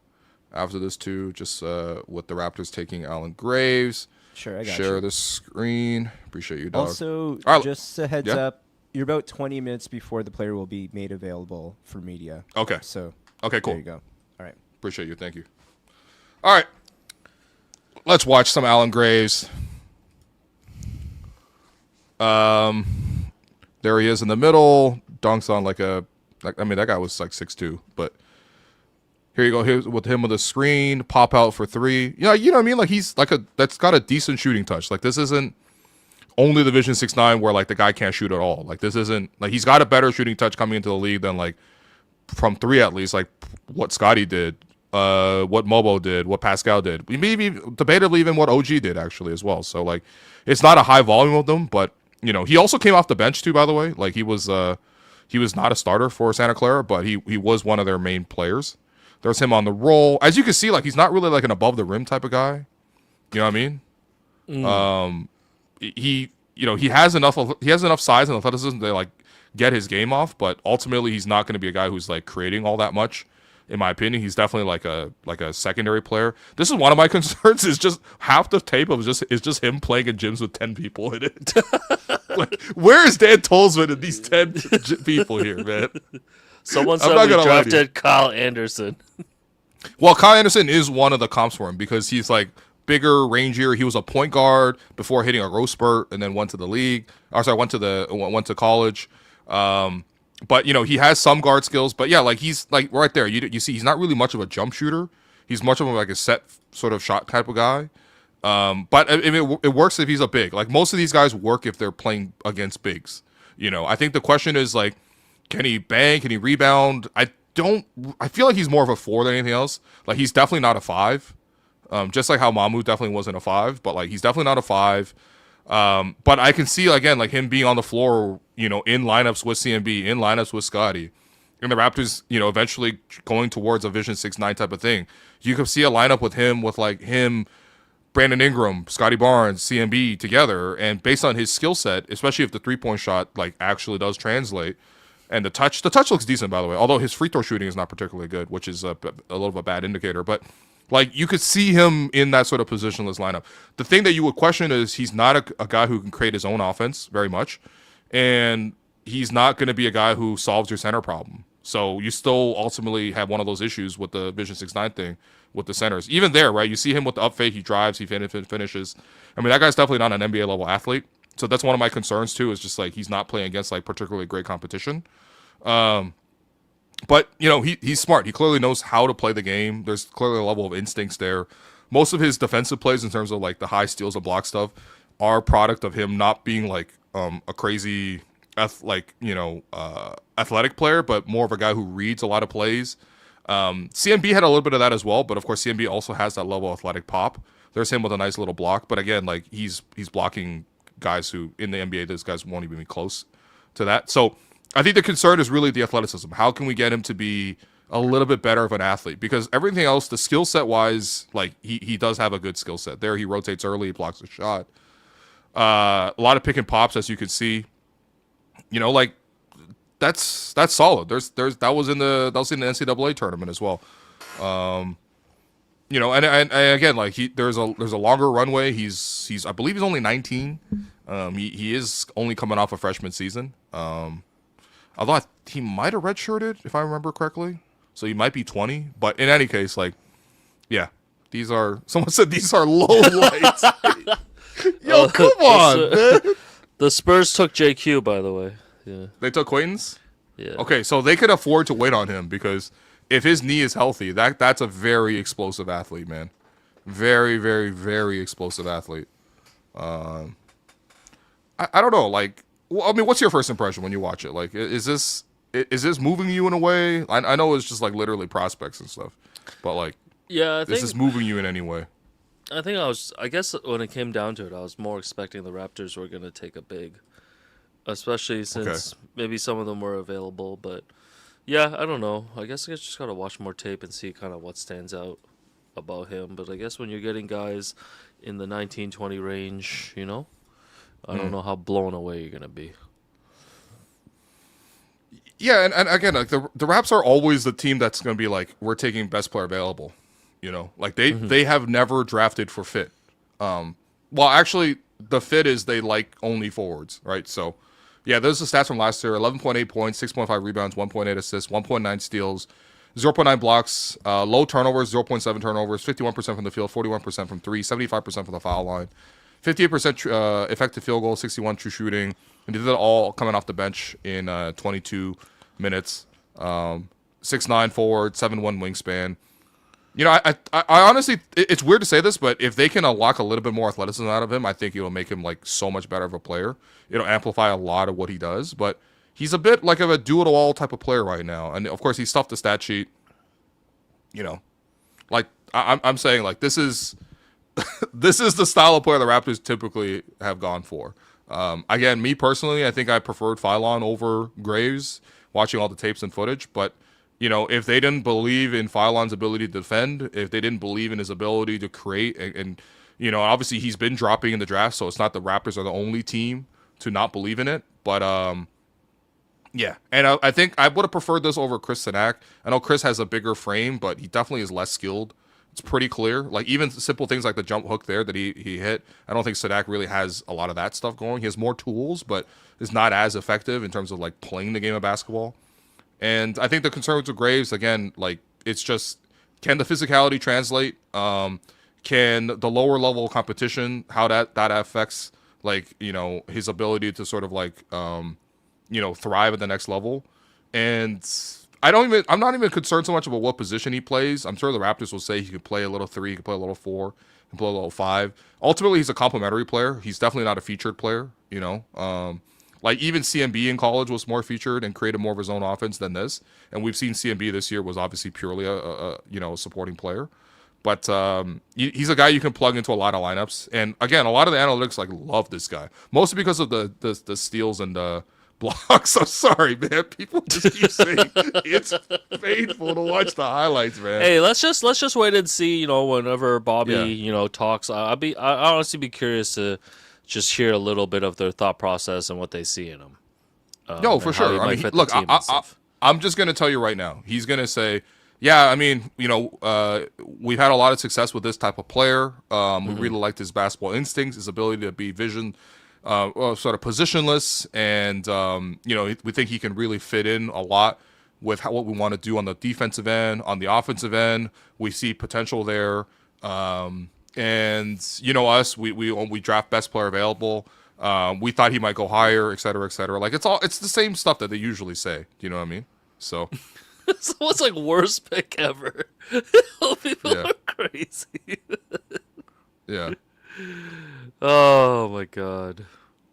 after this too, just with the Raptors taking Alan Graves. Sure, I got Share you. the screen. Appreciate you, dog. Also, All right. just a heads Yeah. up, you're about 20 minutes before the player will be made available for media. Okay. So Okay, cool. there you go. All right. Appreciate you. Thank you. All right. Let's watch some Alan Graves. There he is in the middle. Dunks on that guy was like 6'2", but here you go. Here's with him with a screen, pop out for three. Yeah, you know what I mean? Like he's like that's got a decent shooting touch. Like this isn't only the Division 6'9" where like the guy can't shoot at all. Like this isn't like he's got a better shooting touch coming into the league than like from three at least, like what Scotty did, what Mobo did, what Pascal did. Maybe debatably even what OG did actually as well. So like it's not a high volume of them, but you know, he also came off the bench too, by the way. Like he was not a starter for Santa Clara, but he was one of their main players. There's him on the roll. As you can see, like he's not really like an above the rim type of guy. You know what I mean? He has enough size and athleticism to like get his game off, but ultimately he's not going to be a guy who's like creating all that much. In my opinion, he's definitely like a secondary player. This is one of my concerns. Is just half the tape of is just him playing in gyms with 10 people in it. Like, where is Dan Tolzman and these 10 people here, man? Someone I'm said not we gonna lie to you. drafted Kyle Anderson. Well, Kyle Anderson is one of the comps for him because he's like bigger, rangier. He was a point guard before hitting a growth spurt, and then went to the league. Went to college. But you know he has some guard skills. But yeah, like he's like right there. You see, he's not really much of a jump shooter. He's much of like a set sort of shot type of guy. But it works if he's a big. Like most of these guys work if they're playing against bigs. You know, I think the question is like, can he bang? Can he rebound? I feel like he's more of a 4 than anything else. Like he's definitely not a 5. Just like how Mamu definitely wasn't a 5, but like he's definitely not a 5. But I can see again like him being on the floor, in lineups with CMB, in lineups with Scotty, and the Raptors, eventually going towards a Vision 6-9 type of thing. You could see a lineup with him, Brandon Ingram, Scotty Barnes, CMB together, and based on his skill set, especially if the 3-point shot actually does translate, and the touch looks decent, by the way. Although his free throw shooting is not particularly good, which is a little of a bad indicator. But you could see him in that sort of positionless lineup. The thing that you would question is he's not a guy who can create his own offense very much, and he's not going to be a guy who solves your center problem. So you still ultimately have one of those issues with the Vision 6-9 thing with the centers. Even there, right? You see him with the up fake, he drives, he finishes. I mean, that guy's definitely not an NBA level athlete. So that's one of my concerns too. Is just he's not playing against particularly great competition. But he's smart. He clearly knows how to play the game. There's clearly a level of instincts there. Most of his defensive plays in terms of the high steals and block stuff are a product of him not being a crazy athletic player, but more of a guy who reads a lot of plays. CMB had a little bit of that as well, but of course CMB also has that level of athletic pop. There's him with a nice little block, but again, he's blocking guys who in the NBA, those guys won't even be close to that. So I think the concern is really the athleticism. How can we get him to be a little bit better of an athlete? Because everything else, the skill set wise, he does have a good skill set. There, he rotates early, he blocks a shot. A lot of pick and pops, as you can see. That's solid. That was in the NCAA tournament as well. And again, there's a longer runway. He's I believe he's only 19. He is only coming off a freshman season. Although he might have redshirted if I remember correctly, so he might be 20. But in any case, someone said these are low lights. Yo, come on, man. The Spurs took JQ, by the way. Yeah, they took Quaintance. Yeah. Okay, so they could afford to wait on him because if his knee is healthy, that's a very explosive athlete, man. Very, very, very explosive athlete. I don't know. What's your first impression when you watch it? Is this moving you in a way? I know it's just literally prospects and stuff, but yeah, I think is this moving you in any way? I guess when it came down to it, I was more expecting the Raptors were going to take a big, especially since maybe some of them were available. But yeah, I don't know. I guess I just got to watch more tape and see kind of what stands out about him. But I guess when you're getting guys in the 19-20 range, I don't know how blown away you're going to be. Yeah, and again, the Raps are always the team that's going to be we're taking best player available. They have never drafted for fit. Well, actually, the fit is they only forwards, right? So, yeah, those are the stats from last year: 11.8 points, 6.5 rebounds, 1.8 assists, 1.9 steals, 0.9 blocks, low turnovers, 0.7 turnovers, 51% from the field, 41% from three, 75% from the foul line, 58% effective field goal, 61 true shooting, and they did it all coming off the bench in 22 minutes. 6'9" forward, 7'1" wingspan. I honestly, it's weird to say this, but if they can unlock a little bit more athleticism out of him, I think it'll make him so much better of a player. It'll amplify a lot of what he does, but he's a bit of a do-it-all type of player right now. And of course, he stuffed the stat sheet. I'm saying this is this is the style of player the Raptors typically have gone for. Again, me personally, I think I preferred Phylon over Graves, watching all the tapes and footage, but if they didn't believe in Phylon's ability to defend, if they didn't believe in his ability to create, and obviously he's been dropping in the draft, so it's not the Raptors are the only team to not believe in it. But yeah, and I think I would have preferred this over Chris Sadak. I know Chris has a bigger frame, but he definitely is less skilled. It's pretty clear. Even simple things like the jump hook there that he hit, I don't think Sadak really has a lot of that stuff going. He has more tools, but is not as effective in terms of playing the game of basketball. And I think the concern with Graves, again, it's just, can the physicality translate? Can the lower level competition, how that affects, his ability to sort of thrive at the next level? And I'm not even concerned so much about what position he plays. I'm sure the Raptors will say he could play a little 3, he could play a little 4, he could play a little 5. Ultimately, he's a complementary player. He's definitely not a featured player, even CMB in college was more featured and created more of his own offense than this. And we've seen CMB this year was obviously purely a supporting player. But he's a guy you can plug into a lot of lineups. And again, a lot of the analytics like love this guy, mostly because of the steals and the blocks. I'm sorry, man. People just keep saying it's painful to watch the highlights, man. Hey, let's just wait and see. You know, whenever Bobby talks, I honestly be curious to just hear a little bit of their thought process and what they see in him. No, for sure. I mean, look, I'm just gonna tell you right now. He's gonna say, yeah, I mean, we've had a lot of success with this type of player. We really liked his basketball instincts, his ability to be sort of positionless, and we think he can really fit in a lot with what we want to do on the defensive end, on the offensive end. We see potential there, and us, we draft best player available. We thought he might go higher, et cetera, et cetera. Like it's the same stuff that they usually say. Do you know what I mean? So. So what's like worst pick ever? People are crazy. Yeah. Oh my god.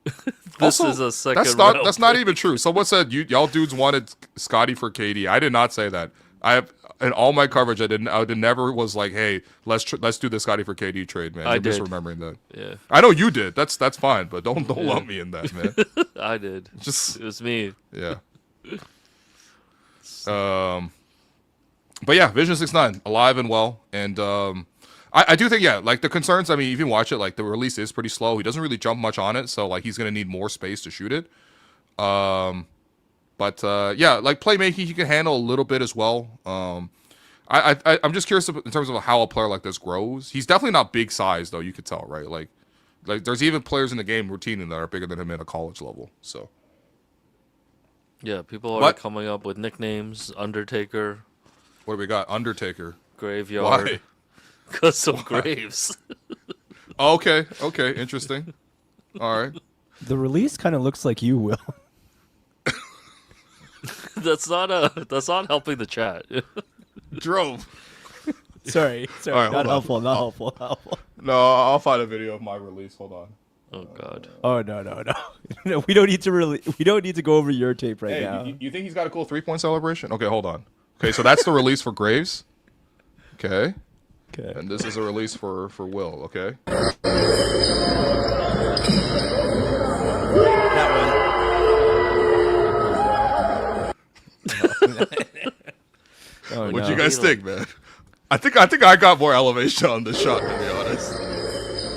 This also, is a second. That's not even true. Someone said y'all dudes wanted Scotty for KD. I did not say that. I have in all my coverage. I never was like, hey, let's do the Scotty for KD trade, man. I'm just remembering that. Yeah. I know you did. That's fine, but don't lump me in that, man. I did. It was me. Yeah. But yeah, Vision 6'9", alive and well, and I do think like the concerns. I mean, if you watch it, like the release is pretty slow. He doesn't really jump much on it, so like he's gonna need more space to shoot it. But like playmaking, he can handle a little bit as well. I'm just curious in terms of how a player like this grows. He's definitely not big size though. You could tell, right? Like there's even players in the game routinely that are bigger than him at a college level. So. Yeah, people are coming up with nicknames. Undertaker. What do we got? Undertaker. Graveyard. Why? Because of graves. Okay. Interesting. All right. The release kind of looks like you, Will. That's not helping the chat. Drove. Sorry. All right, not helpful. No, I'll find a video of my release. Hold on. Oh God. Oh no. No, we don't need to go over your tape right now. You think he's got a cool 3-point celebration? Okay, hold on. Okay, so that's the release for Graves. Okay. And this is a release for Will. Okay. What'd you guys think, man? I think I got more elevation on this shot, to be honest.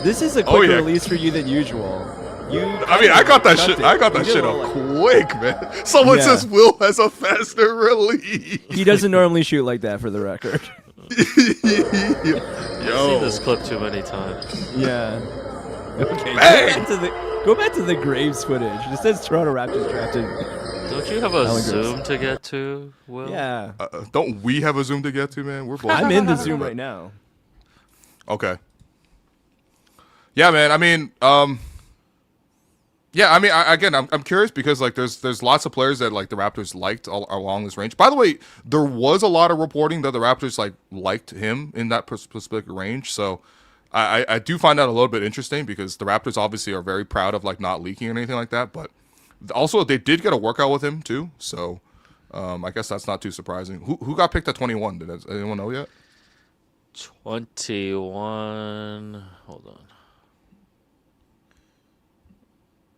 This is a quicker release for you than usual. I got that shit. I got that shit up quick, man. Someone says Will has a faster release. He doesn't normally shoot like that, for the record. I've seen this clip too many times. Yeah. Okay. Go back to the Graves footage. It says Toronto Raptors drafted. Don't you have a Zoom to get to, Will? Yeah. Don't we have a Zoom to get to, man? We're both. I'm in the Zoom right now. Okay. Yeah, man. I mean, I'm curious because like there's lots of players that like the Raptors liked along this range. By the way, there was a lot of reporting that the Raptors like liked him in that specific range. So I do find that a little bit interesting because the Raptors obviously are very proud of like not leaking or anything like that. But also they did get a workout with him too. So I guess that's not too surprising. Who got picked at 21? Does anyone know yet? 21. Hold on.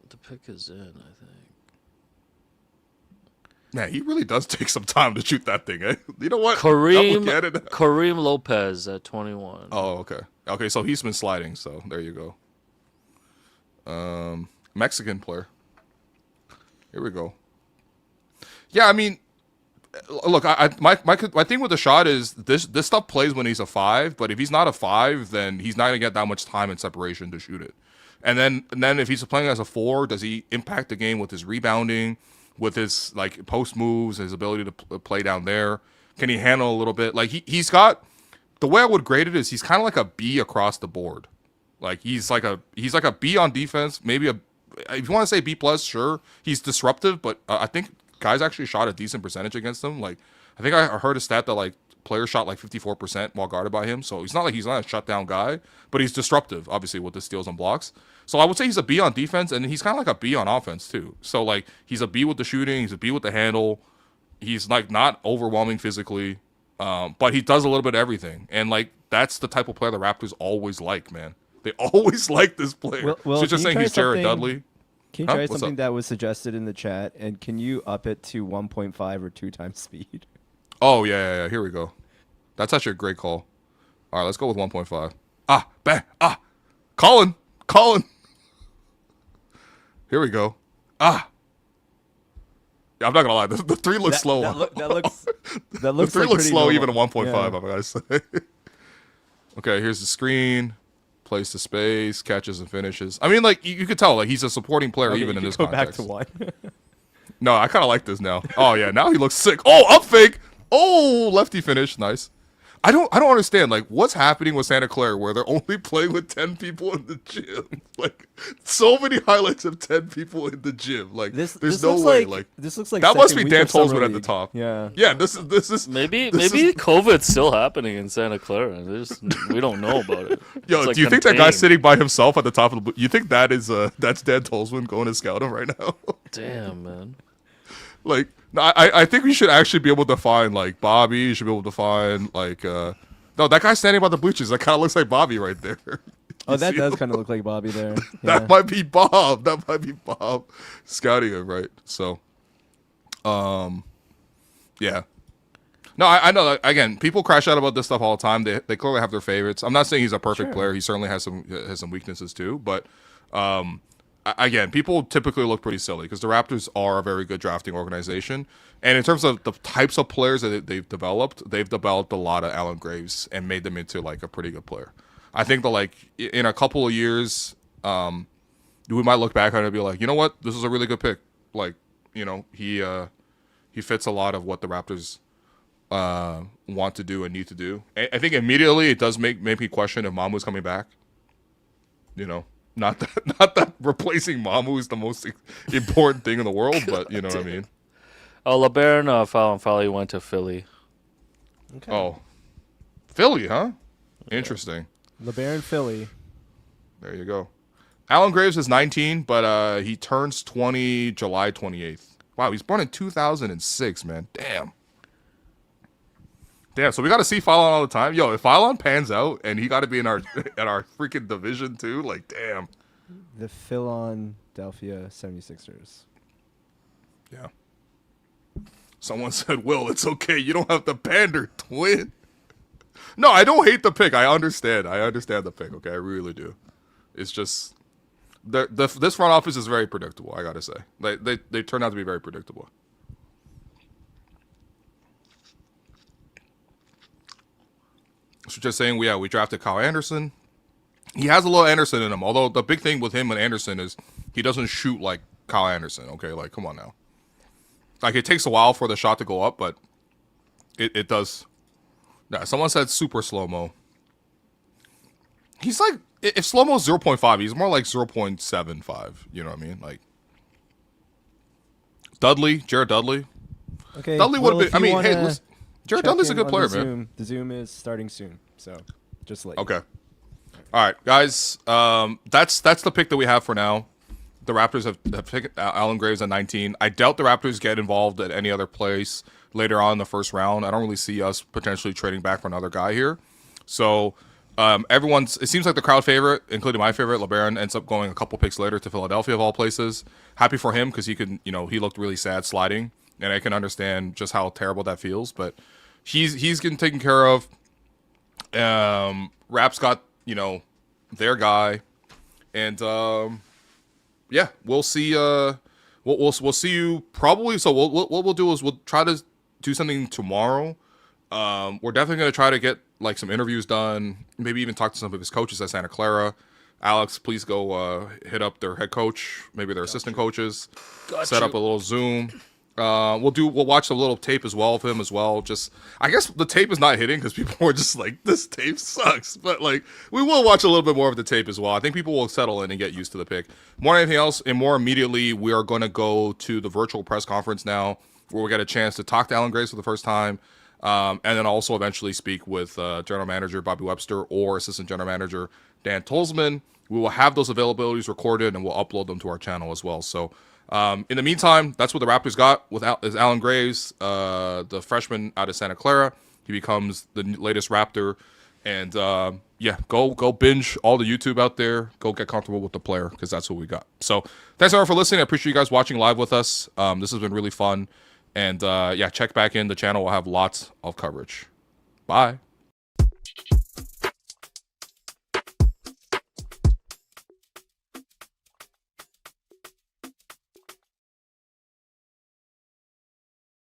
The pick is in, I think. Man, he really does take some time to shoot that thing, eh? You know what? Kareem Lopez at 21. Oh, okay. Okay, so he's been sliding, so there you go. Mexican player. Here we go. Yeah, I mean, look, my thing with the shot is this stuff plays when he's a 5, but if he's not a 5, then he's not going to get that much time and separation to shoot it. And then if he's playing as a 4, does he impact the game with his rebounding, with his like post moves, his ability to play down there? Can he handle a little bit? Like he's got, the way I would grade it is he's kind of like a B across the board. Like he's like a B on defense, maybe if you want to say B plus, sure. He's disruptive, but I think guys actually shot a decent percentage against him. Like I think I heard a stat that like players shot like 54% while guarded by him. So he's not a shutdown guy, but he's disruptive, obviously, with the steals and blocks. So I would say he's a B on defense, and he's kind of like a B on offense too. So like he's a B with the shooting, he's a B with the handle. He's like not overwhelming physically. But he does a little bit of everything, and like that's the type of player the Raptors always like, man. They always like this player. Well, So just saying he's Jared Dudley. Can you try something that was suggested in the chat, and can you up it to 1.5 or 2 times speed? Oh yeah. Here we go. That's actually a great call. All right, let's go with 1.5. Bang. Colin. Here we go. Yeah, I'm not gonna lie. The 3 looks slow. That looks. The 3 like looks slow, normal. even at 1.5. Yeah. I'm gonna say. Okay, here's the screen. Plays to space, catches and finishes. I mean, like you could tell, like he's a supporting player Okay, even you in can this go context. back to 1. No, I kind of like this now. Oh yeah, now he looks sick. Oh, up fake. Oh, lefty finish, nice. I don't understand like what's happening with Santa Clara where they're only playing with 10 people in the gym. Like so many highlights of 10 people in the gym. Like there's no way. Like this looks like that must be second week Dan of summer Tolzman at the league. top. Yeah. Yeah, this is Maybe this COVID's still happening in Santa Clara. We don't know about it. Yo, It's, like, do you think that guy's contained. sitting by himself at the top of the? You think that is that's Dan Tolzman going to scout him right now? Damn, man. Like, no, I think we should actually be able to find like Bobby. You should be able to find like no, that guy standing by the bleachers. That kind of looks like Bobby right there. Oh, that see does him? kind of look like Bobby there. That Yeah. might be Bob. That might be Bob scouting him, right? So, yeah. No, I know. Like, again, people crash out about this stuff all the time. They clearly have their favorites. I'm not saying he's a perfect Sure. player. He certainly has some weaknesses too. But again, people typically look pretty silly because the Raptors are a very good drafting organization. And in terms of the types of players that they've developed a lot of Allen Graves and made them into like a pretty good player. I think that like in a couple of years, we might look back on it and be like, you know what, this is a really good pick. Like, you know, he fits a lot of what the Raptors want to do and need to do. I think immediately it does make me question if Mamu's coming back. You know, not that replacing Mamu is the most important thing in the world, but you know what I mean. Oh, LeBaron Fallon went to Philly. Okay. Oh, Philly, huh? Interesting. LeBaron Philly. There you go. Allen Graves is 19, but he turns 20 July 28th. Wow, he's born in 2006, man. Damn, so we got to see Fallon all the time. Yo, if Fallon pans out and he got to be in our freaking division too, like damn. The Philadelphia 76ers. Yeah. Someone said, Will, it's okay. You don't have to pander, twin. No, I don't hate the pick. I understand the pick, okay? I really do. It's just this front office is very predictable, I got to say. They turn out to be very predictable. So just saying, we drafted Kyle Anderson. He has a little Anderson in him, although the big thing with him and Anderson is he doesn't shoot like Kyle Anderson, okay? Like, come on now. Like, it takes a while for the shot to go up, but it does. Yeah, someone said super slow-mo. He's like, if slow-mo's 0.5, he's more like 0.75. You know what I mean? Like, Jared Dudley. Okay. Dudley would have been, I mean, hey, wanna listen, Jared check Dudley's a in good on player, the man. Zoom. The Zoom is starting soon, so just like Okay. All right, guys. That's the pick that we have for now. The Raptors have picked Allen Graves at 19. I doubt the Raptors get involved at any other place later on in the first round. I don't really see us potentially trading back for another guy here. So it seems like the crowd favorite, including my favorite, LeBaron, ends up going a couple picks later to Philadelphia of all places. Happy for him because he looked really sad sliding, and I can understand just how terrible that feels. But he's getting taken care of. Raps got their guy, and yeah, we'll see. We'll see you probably. So what we'll do is we'll try to do something tomorrow. We're definitely gonna try to get like some interviews done. Maybe even talk to some of his coaches at Santa Clara. Alex, please go hit up their head coach, maybe their assistant coaches. Set up a little Zoom. We'll watch a little tape as well of him as well. Just, I guess the tape is not hitting because people are just like, this tape sucks. But like, we will watch a little bit more of the tape as well. I think people will settle in and get used to the pick. More than anything else, and more immediately, we are going to go to the virtual press conference now, where we get a chance to talk to Allen Graves for the first time, and then also eventually speak with General Manager Bobby Webster or Assistant General Manager Dan Tolzman. We will have those availabilities recorded, and we'll upload them to our channel as well. So In the meantime, that's what the Raptors got with is Alan Graves, the freshman out of Santa Clara. He becomes the latest Raptor. And, go binge all the YouTube out there. Go get comfortable with the player because that's what we got. So thanks, everyone, for listening. I appreciate you guys watching live with us. This has been really fun. And, check back in. The channel will have lots of coverage. Bye.